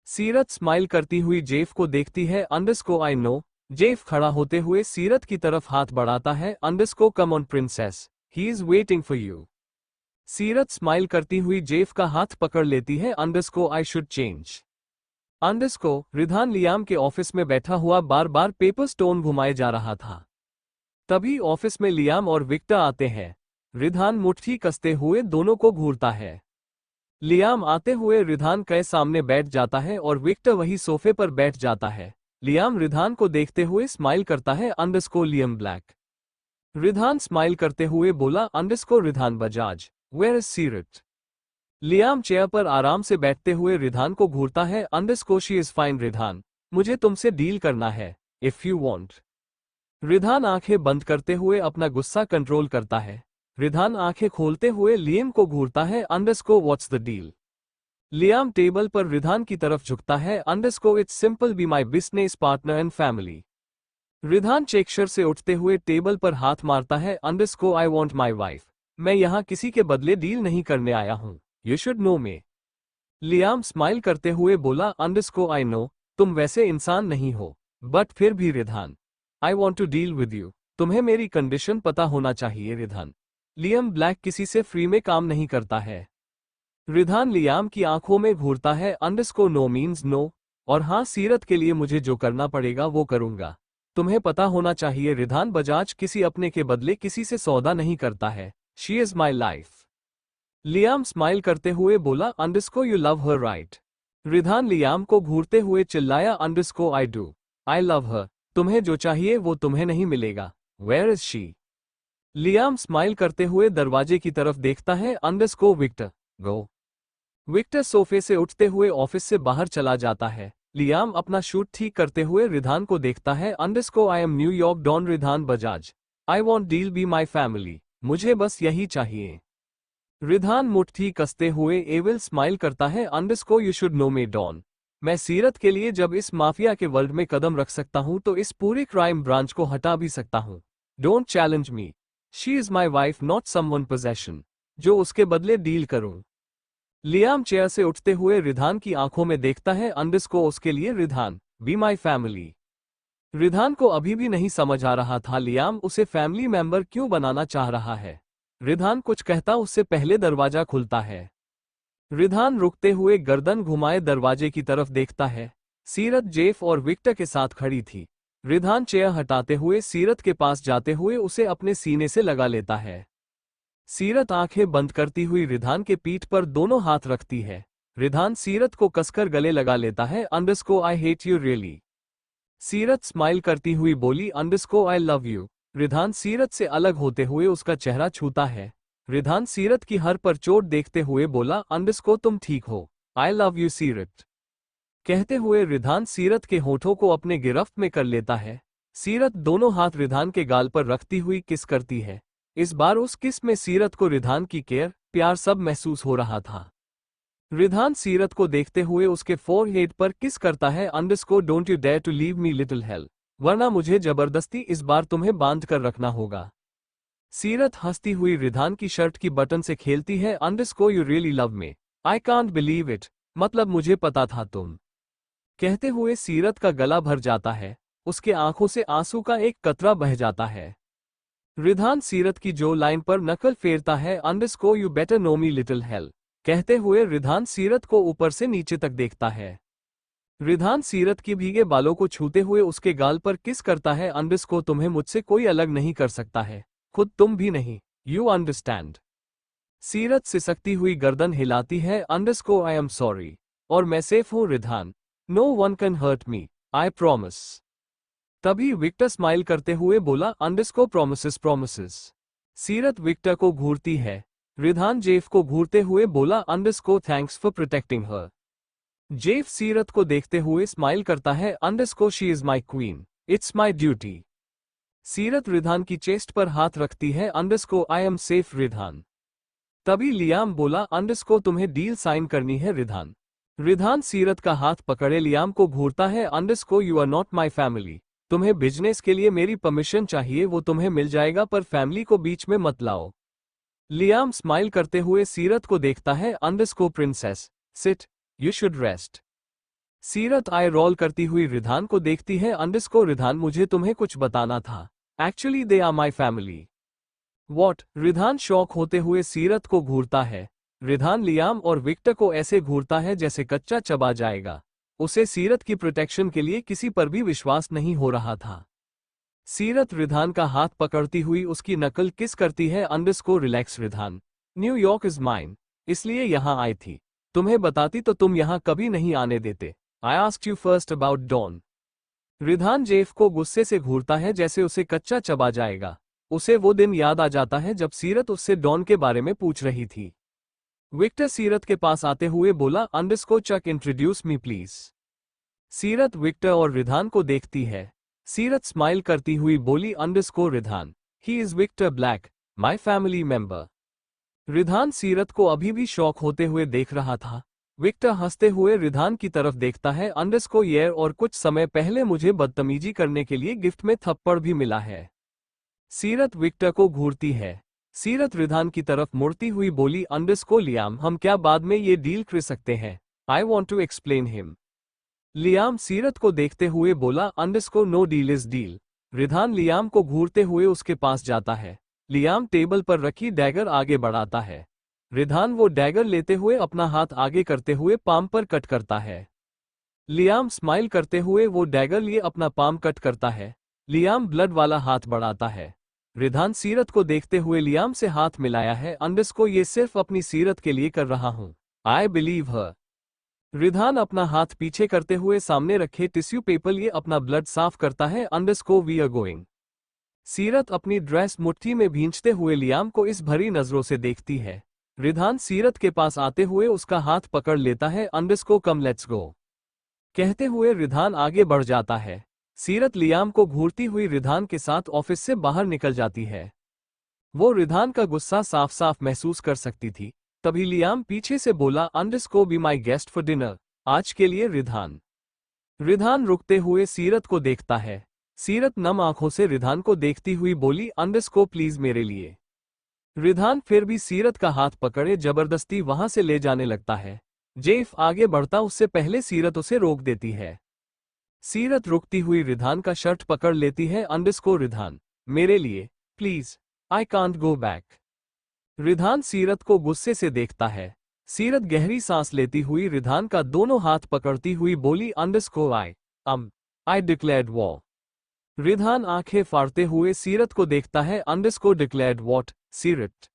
[SPEAKER 1] सीरत स्माइल करती हुई जेफ को देखती है। अंडरस्को आई नो। जेफ खड़ा होते हुए सीरत की तरफ हाथ बढ़ाता है। Underscore come on princess, he is waiting for you. सीरत स्माइल करती हुई जेफ का हाथ पकड़ लेती है। अंडरस्को I should change. अंडरस्को Ridhan Liam के ऑफिस में बैठा हुआ बार बार पेपर स्टोन घुमाए जा रहा था। तभी ऑफिस में लियाम और विक्टर आते हैं। रिधान मुट्ठी कसते हुए दोनों को घूरता है। लियाम आते हुए रिधान के सामने बैठ जाता है और विक्टर वही सोफे पर बैठ जाता है। लियाम रिधान को देखते हुए स्माइल करता है। Underscore Liam Black. Ridhan smile करते हुए बोला underscore Ridhan Bajaj, where is Seerat. Liam chair पर आराम से बैठते हुए रिधान को घूरता है। अंडरस्को शी इज फाइन रिधान, मुझे तुमसे डील करना है, इफ यू वांट। रिधान आंखें बंद करते हुए अपना गुस्सा कंट्रोल करता है। रिधान आंखें खोलते हुए लियाम को घूरता है। Underscore what's the deal. Liam table पर रिधान की तरफ झुकता है। Underscore it's simple, be my business partner and family. Ridhan चेकशर से उठते हुए टेबल पर हाथ मारता है। अंडरस्को आई वॉन्ट माई वाइफ। मैं यहाँ किसी के बदले डील नहीं करने आया हूँ। You should know may. Liam smile करते हुए बोला, अंडरस्को आई नो, तुम वैसे इंसान नहीं हो, बट फिर भी Ridhan, I want to deal with you. तुम्हें मेरी कंडीशन पता होना चाहिए रिधान। लियम ब्लैक किसी से फ्री में काम नहीं करता है। रिधान लियाम की आंखों में घूरता है। अंडरस्को नो मीन्स नो, और हाँ, सीरत के लिए मुझे जो करना पड़ेगा वो करूंगा। तुम्हें पता होना चाहिए रिधान बजाज किसी अपने के बदले किसी से सौदा नहीं करता है। She is my life. Liam smile करते हुए बोला, अंडरस्को you love her right. Ridhan Liam को घूरते हुए चिल्लाया, अंडरस्को आई डू, आई लव हर। तुम्हें जो चाहिए वो तुम्हें नहीं मिलेगा। Where is she? Liam smile करते हुए दरवाजे की तरफ देखता है। अंडरस्को विक्टर गो। विक्टर सोफे से उठते हुए ऑफिस से बाहर चला जाता है। लियाम अपना शूट ठीक करते हुए रिधान को देखता है। अंडरस्को I am New York Don Ridhan Bajaj. I want deal be my family. मुझे बस यही चाहिए। रिधान मुट्ठी कसते हुए एविल स्माइल करता है। Underscore you should know me Don. मैं सीरत के लिए जब इस माफिया के वर्ल्ड में कदम रख सकता हूं तो इस पूरे क्राइम ब्रांच को हटा भी सकता हूं। Don't challenge me. She is my wife not someone possession जो उसके बदले डील करूं। लियाम चेयर से उठते हुए रिधान की आंखों में देखता है। अंडरस्को उसके लिए Ridhan, B my family. Ridhan को अभी भी नहीं समझ आ रहा था लियाम उसे फैमिली मेंबर क्यों बनाना चाह रहा है। रिधान कुछ कहता उससे पहले दरवाजा खुलता है। रिधान रुकते हुए गर्दन घुमाए दरवाजे की तरफ देखता है। सीरत जेफ और विक्टर के साथ खड़ी थी। रिधान चेयर हटाते हुए सीरत के पास जाते हुए उसे अपने सीने से लगा लेता है। सीरत आंखें बंद करती हुई रिधान के पीठ पर दोनों हाथ रखती है। रिधान सीरत को कसकर गले लगा लेता है। अंडरस्को आई हेट यू रियली। सीरत स्माइल करती हुई बोली, underscore I love you. Ridhan सीरत से अलग होते हुए उसका चेहरा छूता है। रिधान सीरत की हर पर चोट देखते हुए बोला, अंडरस्को तुम ठीक हो। आई लव यू सीरत। कहते हुए रिधान सीरत के होठों को अपने गिरफ्त में कर लेता है। सीरत दोनों हाथ रिधान के गाल पर रखती हुई किस करती है। इस बार उस किस में सीरत को रिधान की केयर, प्यार सब महसूस हो रहा था। रिधान सीरत को देखते हुए उसके फोरहेड पर किस करता है। अंडरस्को don't you dare to leave me little hell, वरना मुझे जबरदस्ती इस बार तुम्हें बांध कर रखना होगा। सीरत हंसती हुई रिधान की शर्ट की बटन से खेलती है। Underscore you really love me, I can't believe it, मतलब मुझे पता था तुम। कहते हुए सीरत का गला भर जाता है। उसके आंखों से आंसू का एक कतरा बह जाता है। रिधान सीरत की जो लाइन पर नकल फेरता है, underscore you better know me little hell. कहते हुए रिधान सीरत को ऊपर से नीचे तक देखता है। रिधान सीरत की भीगे बालों को छूते हुए उसके गाल पर किस करता है। अंडरस्को तुम्हें मुझसे कोई अलग नहीं कर सकता है, खुद तुम भी नहीं। You understand. सीरत सिसकती हुई गर्दन हिलाती है। अंडरस्को आई एम सॉरी, और मैं सेफ हूं Ridhan. No one can hurt me, I promise. तभी विक्टर स्माइल करते हुए बोला, underscore promises promises. Seerat Victor को घूरती है। रिधान जेफ को घूरते हुए बोला, underscore thanks for protecting her. Jeff Seerat को देखते हुए स्माइल करता है। अंडरस्को she is my queen, it's my duty. Seerat Ridhan की चेस्ट पर हाथ रखती है। अंडरस्को आई एम सेफ रिधान। तभी लियाम बोला, अंडरस्को तुम्हें डील साइन करनी है रिधान। रिधान सीरत का हाथ पकड़े लियाम को घूरता है। Underscore you are not my family. तुम्हें बिजनेस के लिए मेरी परमिशन चाहिए, वो तुम्हें मिल जाएगा, पर फैमिली को बीच में मत लाओ। लियाम स्माइल करते हुए सीरत को देखता है। Underscore princess sit, you should rest. Seerat eye role करती हुई रिधान को देखती है। अंडरस्को रिधान मुझे तुम्हें कुछ बताना था, actually they are my family. What? Ridhan shock होते हुए सीरत को घूरता है। रिधान लियाम और विक्टर को ऐसे घूरता है जैसे कच्चा चबा जाएगा। उसे सीरत की प्रोटेक्शन के लिए किसी पर भी विश्वास नहीं हो रहा था। सीरत रिधान का हाथ पकड़ती हुई उसकी नकल किस करती है। अंडरस्को relax Ridhan, New York is mine, इसलिए यहां आई थी। तुम्हें बताती तो तुम यहां कभी नहीं आने देते। I asked you first about Don. Ridhan Jeff को गुस्से से घूरता है जैसे उसे कच्चा चबा जाएगा। उसे वो दिन याद आ जाता है जब सीरत उससे डॉन के बारे में पूछ रही थी। विक्टर सीरत के पास आते हुए बोला, underscore Chuck introduce me please. Seerat Victor और रिधान को देखती है। सीरत स्माइल करती हुई बोली, underscore Ridhan, he is Victor Black, my family member. Ridhan Seerat को अभी भी शॉक होते हुए देख रहा था। विक्टर हंसते हुए रिधान की तरफ देखता है। अंडरस्को येर, और कुछ समय पहले मुझे बदतमीजी करने के लिए गिफ्ट में थप्पड़ भी मिला है। सीरत विक्टर को घूरती है। सीरत रिधान की तरफ मुड़ती हुई बोली, अंडरस्को लियाम, हम क्या बाद में ये डील कर सकते हैं? I want to explain him. Liam Seerat को देखते हुए बोला, underscore no deal is deal. Ridhan Liam को घूरते हुए उसके पास जाता है। लियाम टेबल पर रखी डैगर आगे बढ़ाता है। रिधान वो डैगर लेते हुए अपना हाथ आगे करते हुए पाम पर कट करता है। लियाम स्माइल करते हुए वो डैगर लिए अपना पाम कट करता है। लियाम ब्लड वाला हाथ बढ़ाता है। रिधान सीरत को देखते हुए लियाम से हाथ मिलाया है। अंडरस्को ये सिर्फ अपनी सीरत के लिए कर रहा हूं। आई बिलीव हर। रिधान अपना हाथ पीछे करते हुए सामने रखे टिश्यू पेपर लिए अपना ब्लड साफ करता है। Underscore we are going. Seerat अपनी ड्रेस मुट्ठी में भींचते हुए लियाम को इस भरी नजरों से देखती है। रिधान सीरत के पास आते हुए उसका हाथ पकड़ लेता है। अंडरस्को कम लेट्स गो कहते हुए रिधान आगे बढ़ जाता है। सीरत लियाम को घूरती हुई रिधान के साथ ऑफिस से बाहर निकल जाती है। वो रिधान का गुस्सा साफ साफ महसूस कर सकती थी। तभी लियाम पीछे से बोला, अंडरस्को be my guest for dinner. आज के लिए रिधान। रिधान रुकते हुए सीरत को देखता है। सीरत नम आंखों से रिधान को देखती हुई बोली, अंडरस्को प्लीज मेरे लिए। रिधान फिर भी सीरत का हाथ पकड़े जबरदस्ती वहां से ले जाने लगता है। जेफ आगे बढ़ता उससे पहले सीरत उसे रोक देती है। सीरत रुकती हुई रिधान का शर्ट पकड़ लेती है। अंडरस्को रिधान, मेरे लिए please, I can't go back. Ridhan Seerat को गुस्से से देखता है। सीरत गहरी सांस लेती हुई रिधान का दोनों हाथ पकड़ती हुई बोली, अंडरस्को आई डिक्लेयर्ड वॉर। रिधान आंखें फाड़ते हुए सीरत को देखता है। अंडरस्को डिक्लेयर्ड वॉट सीरत।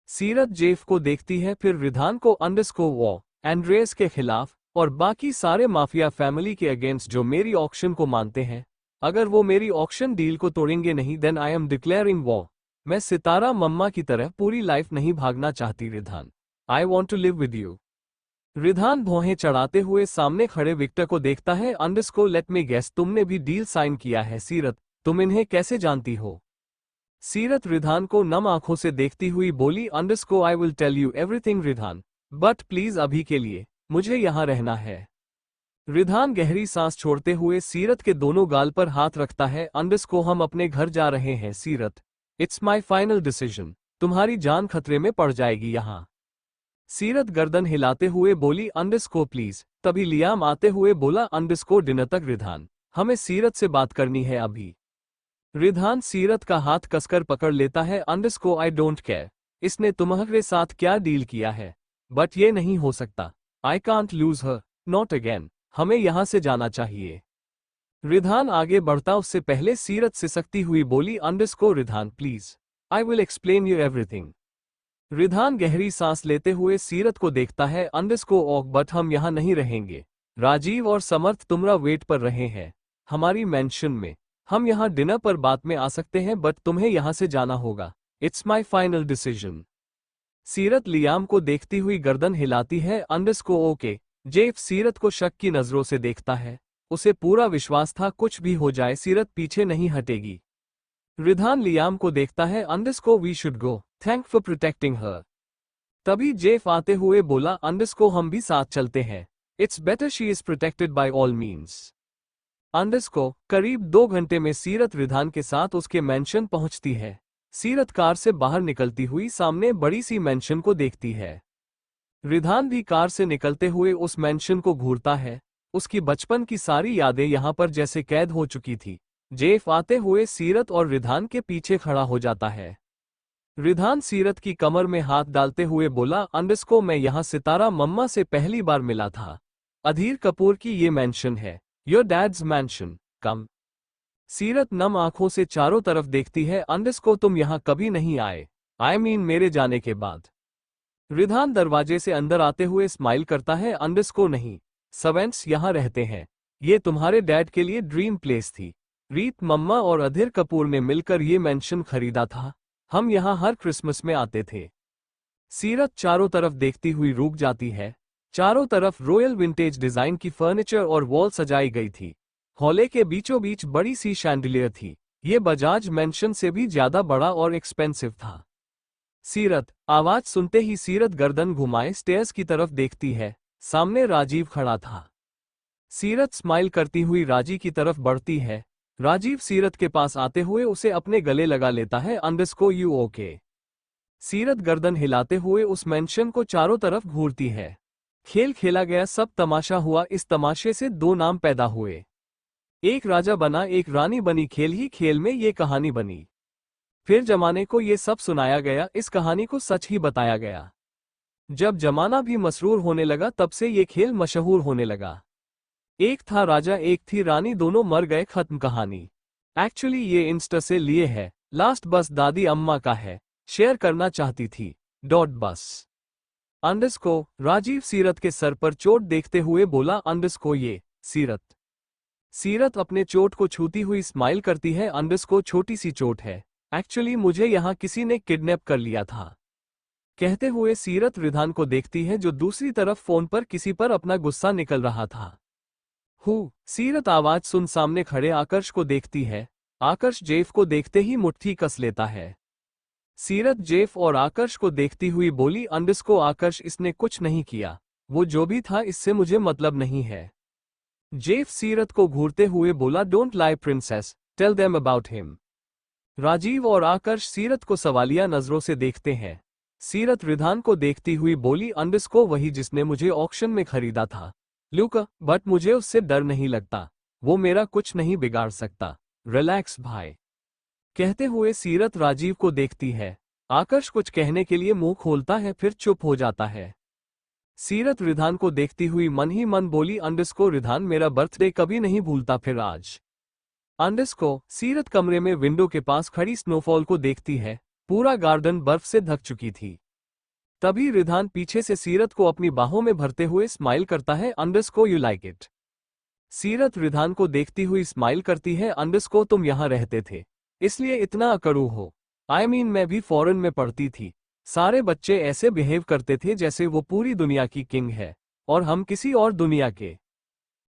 [SPEAKER 1] सीरत जेफ को देखती है, फिर रिधान को। अंडरस्को वॉर एंड्रेस के खिलाफ और बाकी सारे माफिया फैमिली के अगेंस्ट जो मेरी ऑक्शन को मानते हैं। अगर वो मेरी ऑक्शन डील को तोड़ेंगे नहीं, then I am declaring war. मैं सितारा मम्मा की तरह पूरी लाइफ नहीं भागना चाहती Ridhan. I want to live with you. Ridhan भौहें चढ़ाते हुए सामने खड़े विक्टर को देखता है। अंडरस्को लेट मी गेस, तुमने भी डील साइन किया है। सीरत, तुम इन्हें कैसे जानती हो? सीरत रिधान को नम आंखों से देखती हुई बोली, underscore I will tell you everything Ridhan, but please अभी के लिए मुझे यहां रहना है। रिधान गहरी सांस छोड़ते हुए सीरत के दोनों गाल पर हाथ रखता है। अंडरस्को हम अपने घर जा रहे हैं सीरत, इट्स माई फाइनल डिसीजन। तुम्हारी जान खतरे में पड़ जाएगी यहां। सीरत गर्दन हिलाते हुए बोली, अंडरस्को प्लीज। तभी लियाम आते हुए बोला, अंडरस्को डिनर तक रिधान, हमें सीरत से बात करनी है अभी। रिधान सीरत का हाथ कसकर पकड़ लेता है। अंडरस्को आई डोंट केयर, इसने तुम्हारे साथ क्या डील किया है, बट ये नहीं हो सकता। I can't lose her, not again. हमें यहां से जाना चाहिए। रिधान आगे बढ़ता उससे पहले सीरत सिसकती हुई बोली, underscore Ridhan please, I will explain you everything. Ridhan गहरी सांस लेते हुए सीरत को देखता है। अंडरस्को ओक, बट हम यहां नहीं रहेंगे। राजीव और समर्थ तुम्हारा वेट पर रहे हैं हमारी मेंशन में। हम यहां डिनर पर बात में आ सकते हैं, बट तुम्हें यहां से जाना होगा। It's my final decision. सीरत लियाम को देखती हुई गर्दन हिलाती है। अंडरस्को ओके। जेफ सीरत को शक की नजरों से देखता है। उसे पूरा विश्वास था कुछ भी हो जाए सीरत पीछे नहीं हटेगी। रिधान लियाम को देखता है। Underscore we should go, thank for protecting her. तभी जेफ आते हुए बोला, अंडरस्को हम भी साथ चलते हैं। It's better she is protected by all means. अंडरस्को करीब 2 घंटे में सीरत रिधान के साथ उसके मेंशन पहुंचती है। सीरत कार से बाहर निकलती हुई सामने बड़ी सी मेंशन को देखती है। रिधान भी कार से निकलते हुए उस मेंशन को घूरता है। उसकी बचपन की सारी यादें यहां पर जैसे कैद हो चुकी थी। जेफ आते हुए सीरत और रिधान के पीछे खड़ा हो जाता है। रिधान सीरत की कमर में हाथ डालते हुए बोला, अंडरस्को मैं यहां सितारा मम्मा से पहली बार मिला था। अधीर कपूर की ये मैंशन है, योर डैड्स मैंशन। कम। सीरत नम आंखों से चारों तरफ देखती है। अंडरस्को तुम यहां कभी नहीं आए, आई मीन मेरे जाने के बाद। रिधान दरवाजे से अंदर आते हुए स्माइल करता है। अंडरस्को नहीं, सर्वेंट्स यहां रहते हैं। ये तुम्हारे डैड के लिए ड्रीम प्लेस थी। रीत मम्मा और अधीर कपूर ने मिलकर ये मैंशन खरीदा था। हम यहां हर क्रिसमस में आते थे। सीरत चारों तरफ देखती हुई रुक जाती है। चारों तरफ रॉयल विंटेज डिजाइन की फर्नीचर और वॉल सजाई गई थी। हॉले के बीचों बीच बड़ी सी शैंडिलियर थी। ये बजाज मैंशन से भी ज्यादा बड़ा और एक्सपेंसिव था। सीरत, आवाज सुनते ही सीरत गर्दन घुमाए स्टेयर्स की तरफ देखती है। सामने राजीव खड़ा था। सीरत स्माइल करती हुई राजी की तरफ बढ़ती है। राजीव सीरत के पास आते हुए उसे अपने गले लगा लेता है। Underscore you okay? सीरत गर्दन हिलाते हुए उस मेंशन को चारों तरफ घूरती है। खेल खेला गया, सब तमाशा हुआ। इस तमाशे से दो नाम पैदा हुए, एक राजा बना एक रानी बनी। खेल ही खेल में ये कहानी बनी। फिर जमाने को ये सब सुनाया गया, इस कहानी को सच ही बताया गया। जब जमाना भी मसरूर होने लगा तब से ये खेल मशहूर होने लगा। एक था राजा एक थी रानी, दोनों मर गए, खत्म कहानी। एक्चुअली ये इंस्टा से लिए है, लास्ट बस दादी अम्मा का है, शेयर करना चाहती थी। डॉट बस। अंडरस्को। राजीव सीरत के सर पर चोट देखते हुए बोला, अंडरस्को ये सीरत। सीरत अपने चोट को छूती हुई स्माइल करती है। अंडरस्को छोटी सी चोट है, एक्चुअली मुझे यहाँ किसी ने किडनैप कर लिया था। कहते हुए सीरत रिधान को देखती है जो दूसरी तरफ फोन पर किसी पर अपना गुस्सा निकल रहा था। सीरत आवाज सुन सामने खड़े आकर्ष को देखती है। आकर्ष जेफ को देखते ही मुट्ठी कस लेता है। सीरत जेफ और आकर्ष को देखती हुई बोली, अंडरस्को आकर्ष इसने कुछ नहीं किया, वो जो भी था इससे मुझे मतलब नहीं है। जेफ सीरत को घूरते हुए बोला, don't lie princess, tell them about him. Rajeev और आकर्ष सीरत को सवालिया नजरों से देखते हैं। सीरत रिधान को देखती हुई बोली, अंडरस्को वही जिसने मुझे ऑक्शन में खरीदा था। लुक, बट मुझे उससे डर नहीं लगता, वो मेरा कुछ नहीं बिगाड़ सकता। रिलैक्स भाई। कहते हुए सीरत राजीव को देखती है। आकर्ष कुछ कहने के लिए मुंह खोलता है फिर चुप हो जाता है। सीरत रिधान को देखती हुई मन ही मन बोली, अंडरस्को रिधान मेरा बर्थडे कभी नहीं भूलता फिर आज। अंडरस्को। सीरत कमरे में विंडो के पास खड़ी स्नोफॉल को देखती है। पूरा गार्डन बर्फ से ढक चुकी थी। तभी रिधान पीछे से सीरत को अपनी बाहों में भरते हुए स्माइल करता है, अंडरस्को यू लाइक इट। सीरत रिधान को देखती हुई स्माइल करती है, अंडरस्को तुम यहाँ रहते थे इसलिए इतना अकड़ू हो। आई मीन मैं भी फॉरेन में पढ़ती थी, सारे बच्चे ऐसे बिहेव करते थे जैसे वो पूरी दुनिया की किंग है और हम किसी और दुनिया के।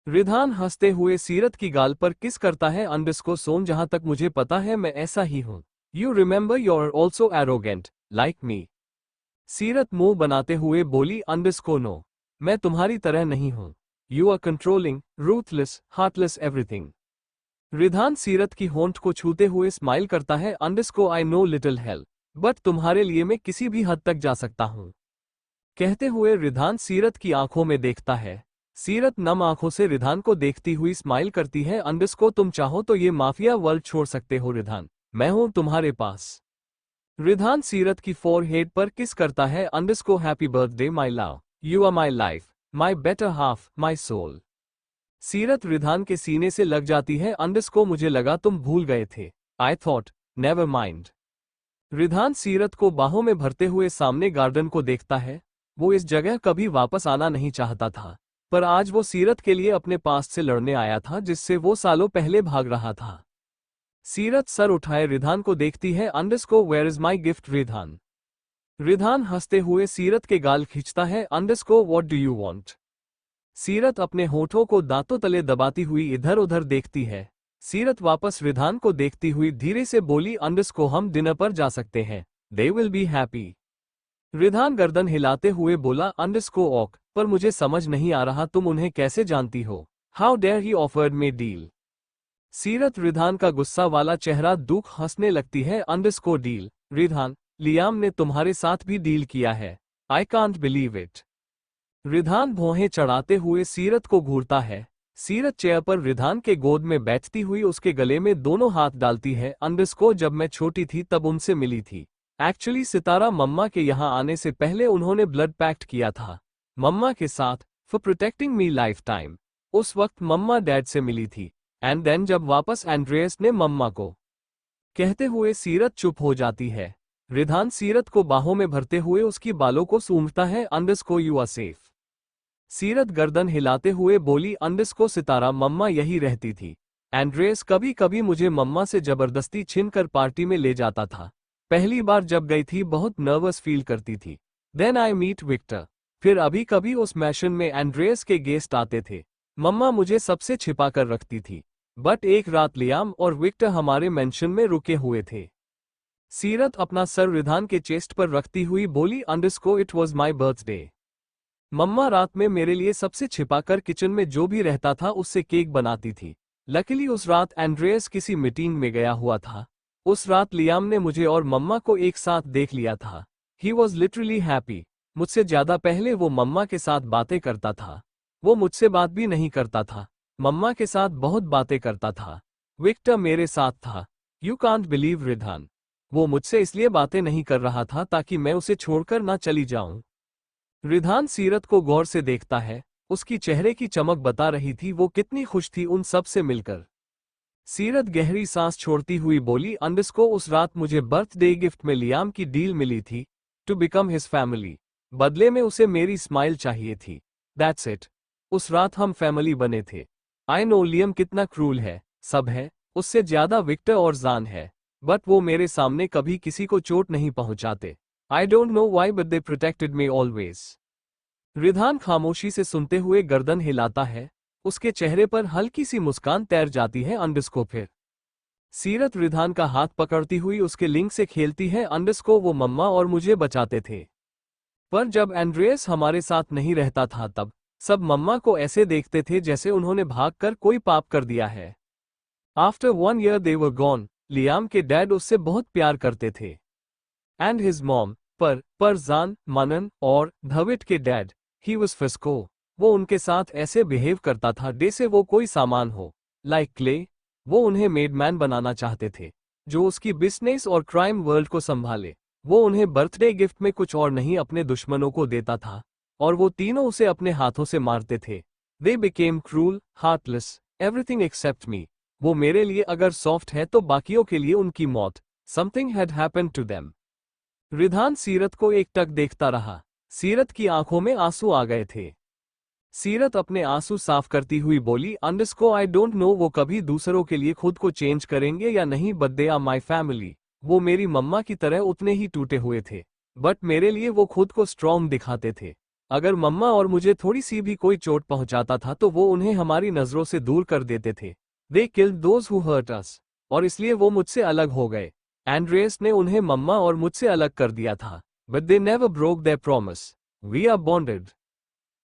[SPEAKER 1] रिधान हंसते हुए सीरत की गाल पर किस करता है, अंडरस्को सोन जहां तक मुझे पता है मैं ऐसा ही हूं। You remember you are also arrogant like me. Seerat मुंह बनाते हुए बोली, अंडरस्को नो, मैं तुम्हारी तरह नहीं हूं। You are controlling, ruthless, heartless everything. Ridhan Seerat की होंठ को छूते हुए स्माइल करता है, अंडरस्को I know little help, but तुम्हारे लिए मैं किसी भी हद तक जा सकता हूं। कहते हुए रिधान सीरत की आंखों में देखता है। सीरत नम आंखों से रिधान को देखती हुई स्माइल करती है, अंडरस्को तुम चाहो तो ये माफिया वर्ल्ड छोड़ सकते हो रिधान, मैं हूं तुम्हारे पास। रिधान सीरत की फोरहेड पर किस करता है, underscore happy birthday my love, you are my life, my better half, my soul. Seerat Ridhan के सीने से लग जाती है, अंडरस्को मुझे लगा तुम भूल गए थे, I thought, never mind. Ridhan Seerat को बाहों में भरते हुए सामने गार्डन को देखता है। वो इस जगह कभी वापस आना नहीं चाहता था, पर आज वो सीरत के लिए अपने पास्ट से लड़ने आया था जिससे वो सालों पहले भाग रहा था। सीरत सर उठाए रिधान को देखती है, underscore where is my gift Ridhan. Ridhan हंसते हुए सीरत के गाल खींचता है, underscore what do you want. Seerat अपने होठों को दांतों तले दबाती हुई इधर उधर देखती है। सीरत वापस रिधान को देखती हुई धीरे से बोली, अंडरस्को हम डिनर पर जा सकते हैं, they will be happy. Ridhan गर्दन हिलाते हुए बोला, अंडरस्को ऑक, पर मुझे समझ नहीं आ रहा तुम उन्हें कैसे जानती हो। How dare he offered me deal. Seerat Ridhan का गुस्सा वाला चेहरा दुख हंसने लगती है, अंडरस्को डील, रिधान, लियाम ने तुम्हारे साथ भी डील किया है, I can't believe it. Ridhan भौहें चढ़ाते हुए सीरत को घूरता है। सीरत चेयर पर रिधान के गोद में बैठती हुई उसके गले में दोनों हाथ डालती है, अंडरस्को जब मैं छोटी थी तब उनसे मिली थी। एक्चुअली सितारा मम्मा के यहाँ आने से पहले उन्होंने ब्लड पैक्ट किया था मम्मा के साथ, for protecting me life time. उस वक्त मम्मा डैड से मिली थी, एंड देन जब वापस एंड्रेयस ने मम्मा को। कहते हुए सीरत चुप हो जाती है। रिधान सीरत को बाहों में भरते हुए उसकी बालों को सूंघता है, अंडरस्को यू आर सेफ। सीरत गर्दन हिलाते हुए बोली, अंडरस्को सितारा मम्मा यही रहती थी। एंड्रेयस कभी कभी मुझे मम्मा से जबरदस्ती छीनकर पार्टी में ले जाता था। पहली बार जब गई थी बहुत नर्वस फील करती थी। Then I meet Victor. फिर अभी कभी उस मैशन में एंड्रेयस के गेस्ट आते थे। मम्मा मुझे सबसे छिपा कर रखती थी, बट एक रात लियाम और विक्टर हमारे मेंशन में रुके हुए थे। सीरत अपना सर रिधान के चेस्ट पर रखती हुई बोली, underscore it was my birthday. मम्मा रात में मेरे लिए सबसे छिपाकर किचन में जो भी रहता था उससे केक बनाती थी। लकीली उस रात एंड्रेयस किसी मीटिंग में गया हुआ था। उस रात लियाम ने मुझे और मम्मा को एक साथ देख लिया था। He was literally happy. मुझसे ज्यादा पहले वो मम्मा के साथ बातें करता था। वो मुझसे बात भी नहीं करता था, मम्मा के साथ बहुत बातें करता था। विक्टर मेरे साथ था। You can't believe Ridhan. वो मुझसे इसलिए बातें नहीं कर रहा था ताकि मैं उसे छोड़कर ना चली जाऊं। रिधान सीरत को गौर से देखता है। उसकी चेहरे की चमक बता रही थी वो कितनी खुश थी उन सब से मिलकर। सीरत गहरी सांस छोड़ती हुई बोली, अंडरस्को उस रात मुझे बर्थडे गिफ्ट में लियाम की डील मिली थी टू बिकम हिज फैमिली। बदले में उसे मेरी स्माइल चाहिए थी। That's it. उस रात हम फैमिली बने थे। आई नो लियम कितना क्रूल है, सब है, उससे ज्यादा विक्टर और जान है, बट वो मेरे सामने कभी किसी को चोट नहीं पहुंचाते। आई don't know why but they protected me always. Ridhan खामोशी से सुनते हुए गर्दन हिलाता है। उसके चेहरे पर हल्की सी मुस्कान तैर जाती है। अंडरस्को फिर सीरत रिधान का हाथ पकड़ती हुई उसके लिंग से खेलती है। अंडरस्को वो मम्मा और मुझे बचाते थे, पर जब एंड्रेयस हमारे साथ नहीं रहता था तब सब मम्मा को ऐसे देखते थे जैसे उन्होंने भागकर कोई पाप कर दिया है। After 1 year they were gone. Liam के डैड उससे बहुत प्यार करते थे। एंड हिज मॉम, पर जान, मनन और धविट के डैड, ही वॉज फिस्को। वो उनके साथ ऐसे बिहेव करता था जैसे वो कोई सामान हो, लाइक क्ले। वो उन्हें मेडमैन बनाना चाहते थे जो उसकी बिजनेस और क्राइम वर्ल्ड को संभाले। वो उन्हें बर्थडे गिफ्ट में कुछ और नहीं अपने दुश्मनों को देता था, और वो तीनों उसे अपने हाथों से मारते थे। They became cruel, heartless, everything except me. वो मेरे लिए अगर सॉफ्ट है तो बाकियों के लिए उनकी मौत। Something had happened to them. Ridhan Seerat को एकटक देखता रहा। सीरत की आंखों में आंसू आ गए थे। सीरत अपने आंसू साफ करती हुई बोली, अंडरस्को आई डोंट नो वो कभी दूसरों के लिए खुद को चेंज करेंगे या नहीं, but they are my family. वो मेरी मम्मा की तरह उतने ही टूटे हुए थे, बट मेरे लिए वो खुद को स्ट्रॉन्ग दिखाते थे। अगर मम्मा और मुझे थोड़ी सी भी कोई चोट पहुंचाता था तो वो उन्हें हमारी नजरों से दूर कर देते थे। They killed those who hurt us, और इसलिए वो मुझसे अलग हो गए। एंड्रेयस ने उन्हें मम्मा और मुझसे अलग कर दिया था, but they never broke their promise. We are bonded.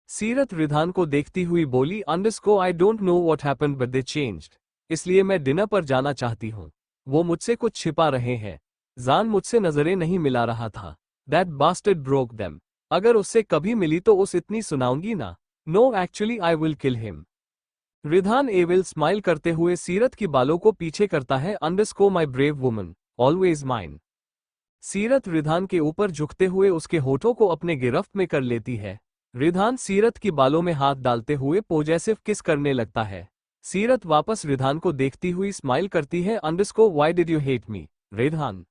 [SPEAKER 1] Seerat Ridhan को देखती हुई बोली, underscore I don't know what happened but they changed. इसलिए मैं डिनर पर जाना चाहती हूँ। वो मुझसे कुछ छिपा रहे हैं। जान मुझसे नजरें नहीं मिला रहा था। That bastard broke them. अगर उससे कभी मिली तो उस इतनी सुनाऊंगी ना। No actually I will kill him. Ridhan evil smile करते हुए सीरत की बालों को पीछे करता है। अंडरस्को my brave woman, always mine. Seerat Ridhan के ऊपर झुकते हुए उसके होठों को अपने गिरफ्त में कर लेती है। रिधान सीरत की बालों में हाथ डालते हुए पॉजेसिव किस करने लगता है। सीरत वापस रिधान को देखती हुई स्माइल करती है। Underscore why did you hate me, Ridhan.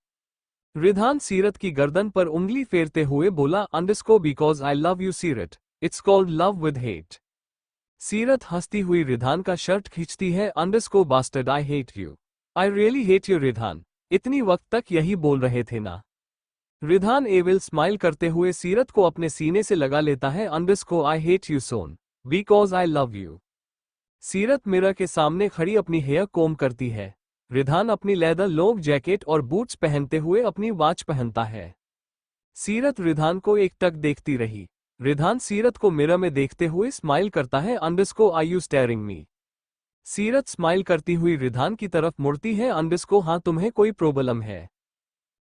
[SPEAKER 1] Ridhan Seerat की गर्दन पर उंगली फेरते हुए बोला, underscore because I love you Seerat, it's called love with hate. Seerat हंसती हुई रिधान का शर्ट खींचती है। Underscore bastard I hate you. I really hate you Ridhan. इतनी वक्त तक यही बोल रहे थे ना। रिधान एविल स्माइल करते हुए सीरत को अपने सीने से लगा लेता है। अंडरस्को आई hate you soon, because I love you. सीरत मिरर के सामने खड़ी अपनी हेयर कोम करती है। रिधान अपनी लेदर लॉन्ग जैकेट और बूट्स पहनते हुए अपनी वॉच पहनता है। सीरत रिधान को एकटक देखती रही। रिधान सीरत को मिरर में देखते हुए स्माइल करता है। अंडरस्को आर यू स्टेयरिंग मी। सीरत स्माइल करती हुई रिधान की तरफ मुड़ती है। अंडरस्को हाँ, तुम्हें कोई प्रॉब्लम है।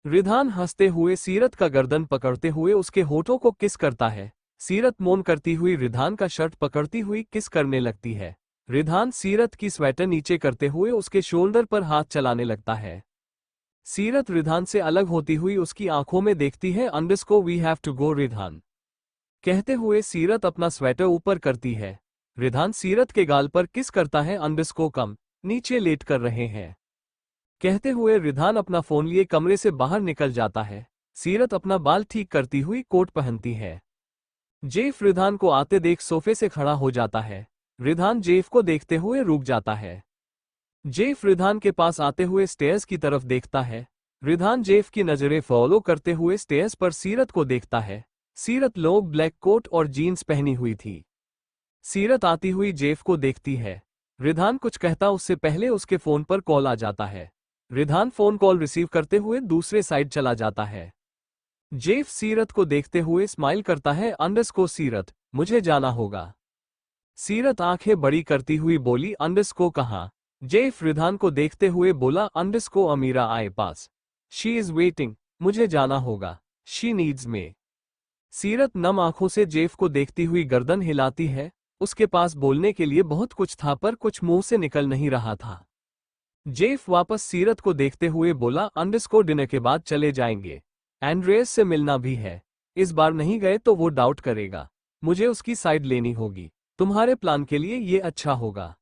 [SPEAKER 1] रिधान हंसते हुए सीरत का गर्दन पकड़ते हुए उसके होठों को किस करता है। सीरत मौन करती हुई रिधान का शर्ट पकड़ती हुई किस करने लगती है। रिधान सीरत की स्वेटर नीचे करते हुए उसके शोल्डर पर हाथ चलाने लगता है। सीरत रिधान से अलग होती हुई उसकी आंखों में देखती है। Underscore we have to go Ridhan. कहते हुए सीरत अपना स्वेटर ऊपर करती है। रिधान सीरत के गाल पर किस करता है। अंडरस्को कम नीचे लेट कर रहे हैं। कहते हुए रिधान अपना फोन लिए कमरे से बाहर निकल जाता है। सीरत अपना बाल ठीक करती हुई कोट पहनती है। जेफ रिधान को आते देख सोफे से खड़ा हो जाता है। रिधान जेफ को देखते हुए रुक जाता है। जेफ रिधान के पास आते हुए स्टेयर्स की तरफ देखता है। रिधान जेफ की नजरें फॉलो करते हुए स्टेयर्स पर सीरत को देखता है। सीरत लोग ब्लैक कोट और जीन्स पहनी हुई थी। सीरत आती हुई जेफ को देखती है। रिधान कुछ कहता उससे पहले उसके फोन पर कॉल आ जाता है। रिधान फोन कॉल रिसीव करते हुए दूसरे साइड चला जाता है। जेफ सीरत को देखते हुए स्माइल करता है। अंडरस्को सीरत, मुझे जाना होगा। सीरत आंखें बड़ी करती हुई बोली, अंडरस्को कहाँ? जेफ रिधान को देखते हुए बोला, अंडरस्को अमीरा आए पास। She is waiting. मुझे जाना होगा। शी नीड्स मी। सीरत नम आंखों से जेफ को देखती हुई गर्दन हिलाती है। उसके पास बोलने के लिए बहुत कुछ था पर कुछ मुंह से निकल नहीं रहा था। जेफ वापस सीरत को देखते हुए बोला, अंडरस्को डिनर के बाद चले जाएंगे। एंड्रेस से मिलना भी है। इस बार नहीं गए तो वो डाउट करेगा। मुझे उसकी साइड लेनी होगी। तुम्हारे प्लान के लिए ये अच्छा होगा।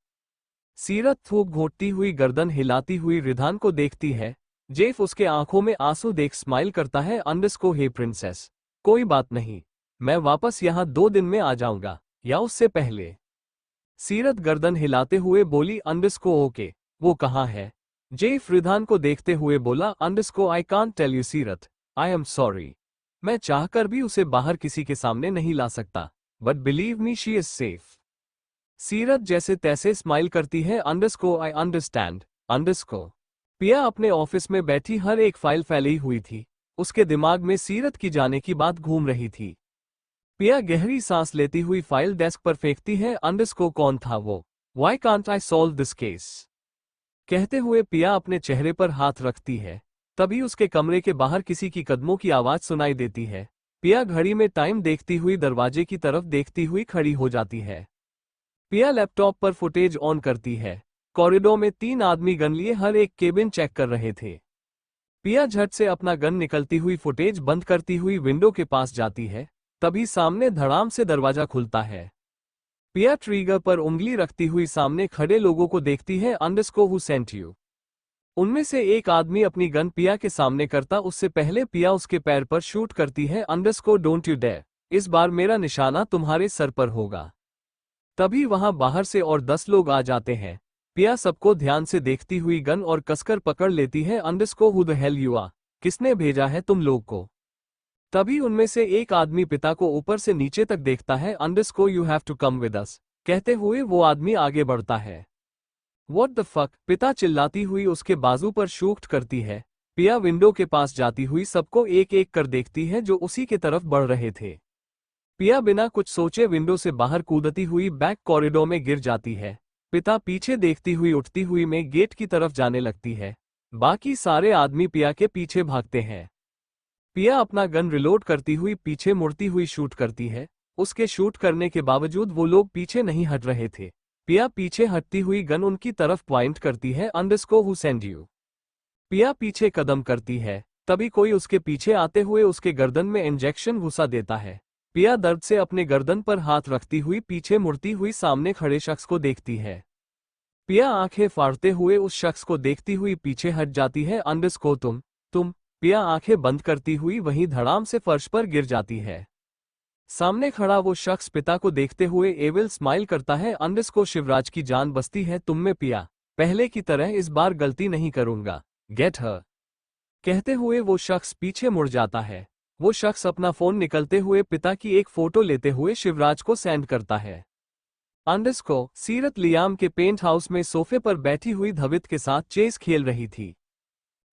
[SPEAKER 1] सीरत थूक घोंटती हुई गर्दन हिलाती हुई रिधान को देखती है। जेफ उसके आंखों में आंसू देख स्माइल करता है, अंडरस्को हे प्रिंसेस, कोई बात नहीं, मैं वापस यहां 2 दिन में आ जाऊंगा या उससे पहले। सीरत गर्दन हिलाते हुए बोली, अंडरस्को ओके। वो कहाँ है? जेफ रिधान को देखते हुए बोला, underscore I can't tell you Seerat, I am sorry. मैं चाहकर भी उसे बाहर किसी के सामने नहीं ला सकता, but believe me she is safe. सीरत जैसे तैसे स्माइल करती है, अंडरस्को आई अंडरस्टैंड। अंडरस्को। पिया अपने ऑफिस में बैठी हर एक फाइल फैली हुई थी। उसके दिमाग में सीरत की जाने की बात घूम रही थी। पिया गहरी सांस लेती हुई फाइल डेस्क पर फेंकती है, अंडरस्को कौन था वो? Why can't I solve this case? कहते हुए पिया अपने चेहरे पर हाथ रखती है। तभी उसके कमरे के बाहर किसी की कदमों की आवाज सुनाई देती है। पिया घड़ी में टाइम देखती हुई दरवाजे की तरफ देखती हुई खड़ी हो जाती है। पिया लैपटॉप पर फुटेज ऑन करती है। कॉरिडोर में 3 आदमी गन लिए हर एक केबिन चेक कर रहे थे। पिया झट से अपना गन निकलती हुई फुटेज बंद करती हुई विंडो के पास जाती है। तभी सामने धड़ाम से दरवाजा खुलता है। पिया ट्रिगर पर उंगली रखती हुई सामने खड़े लोगों को देखती है, अंडरस्को हु सेंट यू? उनमें से एक आदमी अपनी गन पिया के सामने करता उससे पहले पिया उसके पैर पर शूट करती है, अंडरस्को डोंट यू डेयर, इस बार मेरा निशाना तुम्हारे सर पर होगा। तभी वहां बाहर से और 10 लोग आ जाते हैं। पिया सबको ध्यान से देखती हुई गन और कसकर पकड़ लेती है, underscore who the hell you are? किसने भेजा है तुम लोग को? तभी उनमें से एक आदमी पिता को ऊपर से नीचे तक देखता है, underscore you have to come with us, कहते हुए वो आदमी आगे बढ़ता है। What the fuck? पिता चिल्लाती हुई उसके बाजू पर शूट करती है। पिया विंडो के पास जाती हुई सबको एक एक कर देखती है जो उसी के तरफ बढ़ रहे थे। पिया बिना कुछ सोचे विंडो से बाहर कूदती हुई बैक कॉरिडोर में गिर जाती है। पिता पीछे देखती हुई उठती हुई में गेट की तरफ जाने लगती है। बाकी सारे आदमी पिया के पीछे भागते हैं। पिया अपना गन रिलोड करती हुई पीछे मुड़ती हुई शूट करती है। उसके शूट करने के बावजूद वो लोग पीछे नहीं हट रहे थे। पिया पीछे हटती हुई गन उनकी तरफ पॉइंट करती है, अंडरस्को हु सेंड यू? पिया पीछे कदम करती है। तभी कोई उसके पीछे आते हुए उसके गर्दन में इंजेक्शन घुसा देता है। पिया दर्द से अपने गर्दन पर हाथ रखती हुई पीछे मुड़ती हुई सामने खड़े शख्स को देखती है। पिया आंखें फाड़ते हुए उस शख्स को देखती हुई पीछे हट जाती है, अंडरस्को तुम? पिया आंखें बंद करती हुई वहीं धड़ाम से फर्श पर गिर जाती है। सामने खड़ा वो शख्स पिता को देखते हुए एविल स्माइल करता है, अंडरस्को शिवराज की जान बसती है तुम में पिया, पहले की तरह इस बार गलती नहीं करूंगा, गेट हर। कहते हुए वो शख्स पीछे मुड़ जाता है। वो शख्स अपना फोन निकलते हुए पिता की एक फोटो लेते हुए शिवराज को सेंड करता है। अंडरस्को। सीरत लियाम के पेंट हाउस में सोफे पर बैठी हुई धवित के साथ चेस खेल रही थी।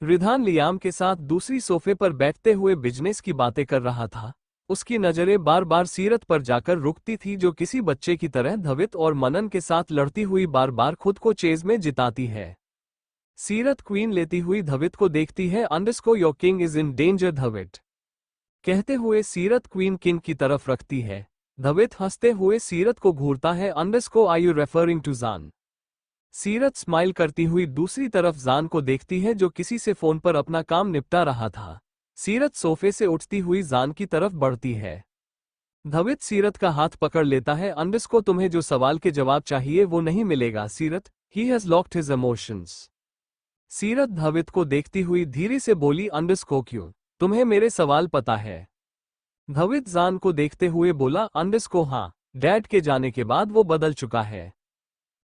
[SPEAKER 1] रिधान लियाम के साथ दूसरी सोफे पर बैठते हुए बिजनेस की बातें कर रहा था। उसकी नजरें बार बार सीरत पर जाकर रुकती थी जो किसी बच्चे की तरह धवित और मनन के साथ लड़ती हुई बार बार खुद को चेज में जिताती है। सीरत क्वीन लेती हुई धवित को देखती है, underscore your king is in danger Dhavit, कहते हुए सीरत क्वीन किंग की तरफ रखती है। धवित हंसते हुए सीरत को घूरता है, underscore are you referring to Jaan? Seerat smile करती हुई दूसरी तरफ जान को देखती है जो किसी से फोन पर अपना काम निपटा रहा था। सीरत सोफे से उठती हुई जान की तरफ बढ़ती है। धवित सीरत का हाथ पकड़ लेता है, अंडरस्को तुम्हें जो सवाल के जवाब चाहिए वो नहीं मिलेगा सीरत, he has locked his emotions. सीरत धवित को देखती हुई धीरे से बोली, अंडरस्को क्यों? तुम्हें मेरे सवाल पता है? धवित जान को देखते हुए बोला, अंडरस्को हाँ, डैड के जाने के बाद वो बदल चुका है।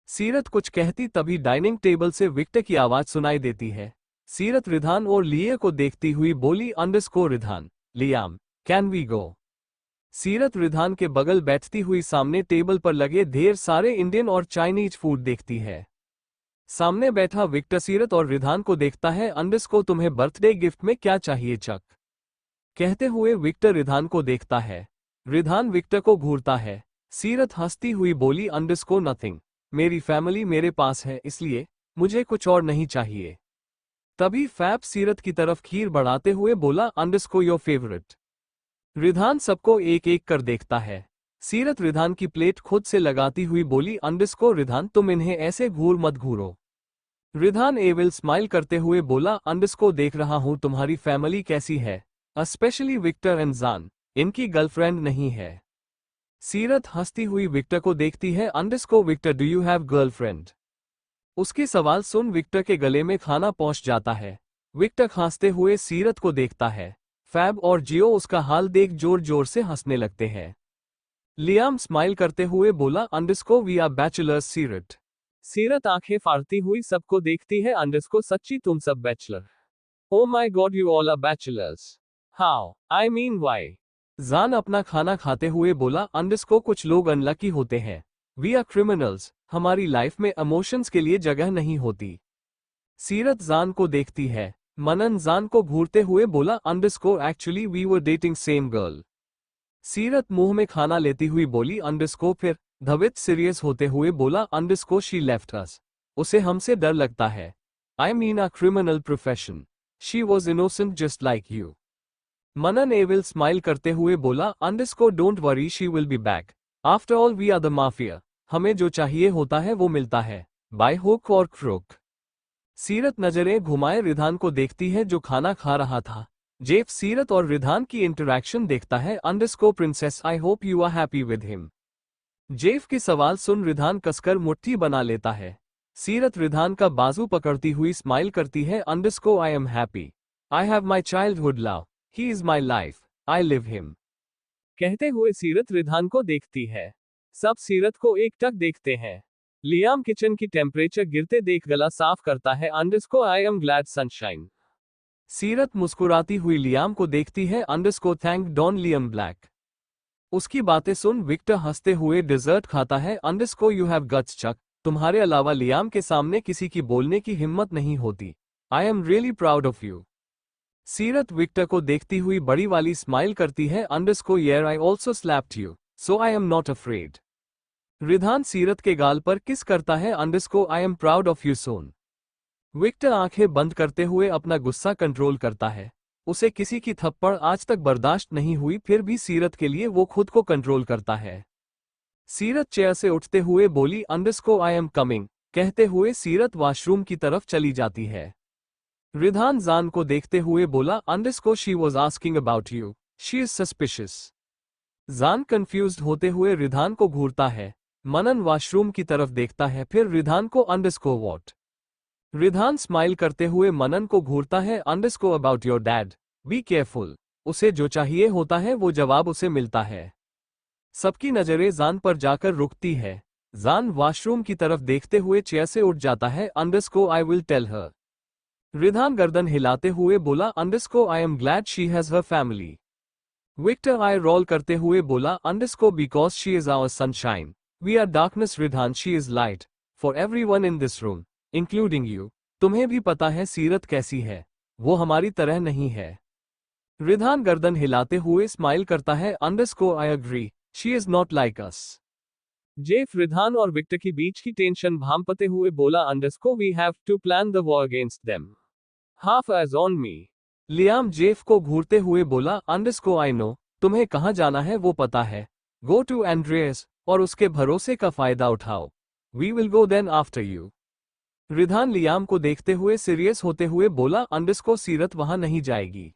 [SPEAKER 1] सीरत कुछ कहती तभी डाइनिंग टेबल से विक्टर की आवाज सुनाई देती है। सीरत रिधान और लिये को देखती हुई बोली, underscore Ridhan, Liam, can we go? Seerat Ridhan के बगल बैठती हुई सामने टेबल पर लगे ढेर सारे इंडियन और चाइनीज फूड देखती है। सामने बैठा विक्टर सीरत और रिधान को देखता है, अंडरस्को तुम्हें बर्थडे गिफ्ट में क्या चाहिए चक? कहते हुए विक्टर रिधान को देखता है। रिधान विक्टर को घूरता है। सीरत हंसती हुई बोली अंडरस्कोर नथिंग। मेरी फैमिली मेरे पास है, इसलिए मुझे कुछ और नहीं चाहिए। तभी फैब सीरत की तरफ खीर बढ़ाते हुए बोला अंडरस्कोर योर फेवरेट। रिधान सबको एक एक कर देखता है। सीरत रिधान की प्लेट खुद से लगाती हुई बोली अंडरस्कोर रिधान तुम इन्हें ऐसे घूर मत घूरो। रिधान एविल स्माइल करते हुए बोला अंडरस्कोर देख रहा हूं तुम्हारी फैमिली कैसी है, स्पेशली विक्टर एंड जान, इनकी गर्लफ्रेंड नहीं है। सीरत हंसती हुई विक्टर को देखती है underscore Victor do you have girlfriend. उसके सवाल सुन विक्टर के गले में खाना पहुंच जाता है। विक्टर हंसते हुए सीरत को देखता है। फैब और जियो उसका हाल देख जोर जोर से हंसने लगते हैं। लियाम स्माइल करते हुए बोला अंडरस्कोर वी आर बैचलर्स सीरत। सीरत आंखें फाड़ती हुई सबको देखती है अंडरस्कोर सच्ची तुम सब bachelor. Oh my god you all are bachelors. How I mean why. Jaan अपना खाना खाते हुए बोला अंडरस्कोर कुछ लोग अनलकी होते हैं। वी आर क्रिमिनल्स, हमारी लाइफ में इमोशंस के लिए जगह नहीं होती। सीरत जान को देखती है। मनन जान को घूरते हुए बोला underscore actually we were dating same girl. Seerat मुंह में खाना लेती हुई बोली अंडरस्कोर फिर धवित सीरियस होते हुए बोला अंडरस्कोर शी लेफ्ट अस। उसे हमसे डर लगता है। I mean a criminal profession. She was innocent just like you. Manan evil smile करते हुए बोला underscore don't worry she will be back. After all we are the mafia. हमें जो चाहिए होता है वो मिलता है, बाय हुक और क्रुक। सीरत नजरें घुमाए रिधान को देखती है जो खाना खा रहा था। जेफ सीरत और रिधान की इंटरैक्शन देखता है underscore princess I hope you are happy with him. Jeff के सवाल सुन रिधान कसकर मुट्ठी बना लेता है। सीरत रिधान का बाजू पकड़ती हुई स्माइल करती है underscore I am happy. I have my childhood love, he is my life, I live him. कहते हुए सीरत रिधान को देखती है। सब सीरत को एकटक देखते हैं। लियाम किचन की टेम्परेचर गिरते देख गला साफ करता है underscore I am glad sunshine. Seerat मुस्कुराती हुई लियाम को देखती है underscore thank don Liam Black. उसकी बातें सुन विक्टर हंसते हुए डिजर्ट खाता है underscore you have guts chuck. तुम्हारे अलावा लियाम के सामने किसी की बोलने की हिम्मत नहीं होती। I am really proud of you. Seerat Victor को देखती हुई बड़ी वाली स्माइल करती है underscore yeah I also slapped you, so I am not afraid. Ridhan Seerat के गाल पर किस करता है underscore I am proud of you son. Victor आंखें बंद करते हुए अपना गुस्सा कंट्रोल करता है। उसे किसी की थप्पड़ आज तक बर्दाश्त नहीं हुई, फिर भी सीरत के लिए वो खुद को कंट्रोल करता है। सीरत चेयर से उठते हुए बोली अंडरस्कोर आई एम कमिंग। कहते हुए सीरत वॉशरूम की तरफ चली जाती है। रिधान जान को देखते हुए बोला underscore she was asking about you, she is suspicious. जान कंफ्यूज्ड होते हुए रिधान को घूरता है। मनन वॉशरूम की तरफ देखता है, फिर रिधान को अंडरस्कोर व्हाट। रिधान स्माइल करते हुए मनन को घूरता है underscore about your dad, be careful. उसे जो चाहिए होता है वो जवाब उसे मिलता है। सबकी नजरें जान पर जाकर रुकती है। जान वॉशरूम की तरफ देखते हुए चेयर से उठ जाता है underscore I will tell her. Ridhan गर्दन हिलाते हुए बोला underscore I am glad she has her family. Victor eye roll करते हुए बोला underscore because she is our sunshine, we are darkness Ridhan she is light for everyone in this room including you. तुम्हें भी पता है सीरत कैसी है, वो हमारी तरह नहीं है। रिधान गर्दन हिलाते हुए स्माइल करता है underscore I agree, she is not like us. Jeff Ridhan और विक्टर की बीच की टेंशन भांपते हुए बोला underscore we have to plan the war against them, half age on me. Liam Jeff को घूरते हुए बोला अंडरस्कोर आई नो, तुम्हें कहां जाना है वो पता है। गो टू एंड्रेस और उसके भरोसे का फायदा उठाओ। We will go then after you. Ridhan Liam को देखते हुए सीरियस होते हुए बोला अंडरस्कोर सीरत वहां नहीं जाएगी।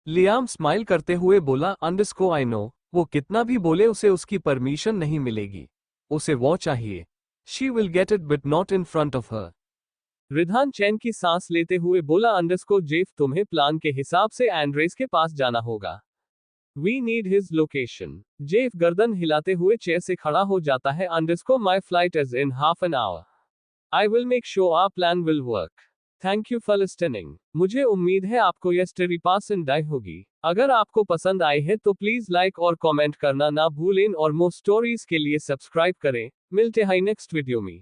[SPEAKER 1] लियाम स्माइल करते हुए बोला अंडरस्कोर आई नो, वो कितना भी बोले उसे उसकी परमिशन नहीं मिलेगी। उसे वो चाहिए। She will get it but not in front of her. Ridhan चैन की सांस लेते हुए बोला अंडरस्कोर जेफ तुम्हें प्लान के हिसाब से एंड्रेस के पास जाना होगा। We need his location. Jeff गर्दन हिलाते हुए चेयर से खड़ा हो जाता है underscore my flight is in half an hour. I will make sure our plan will work. Thank you for listening. मुझे उम्मीद है आपको यह स्टोरी पसंद आई होगी। अगर आपको पसंद आई है तो प्लीज लाइक और कमेंट करना ना भूलें और मोर स्टोरीज के लिए सब्सक्राइब करें। मिलते हैं नेक्स्ट वीडियो में।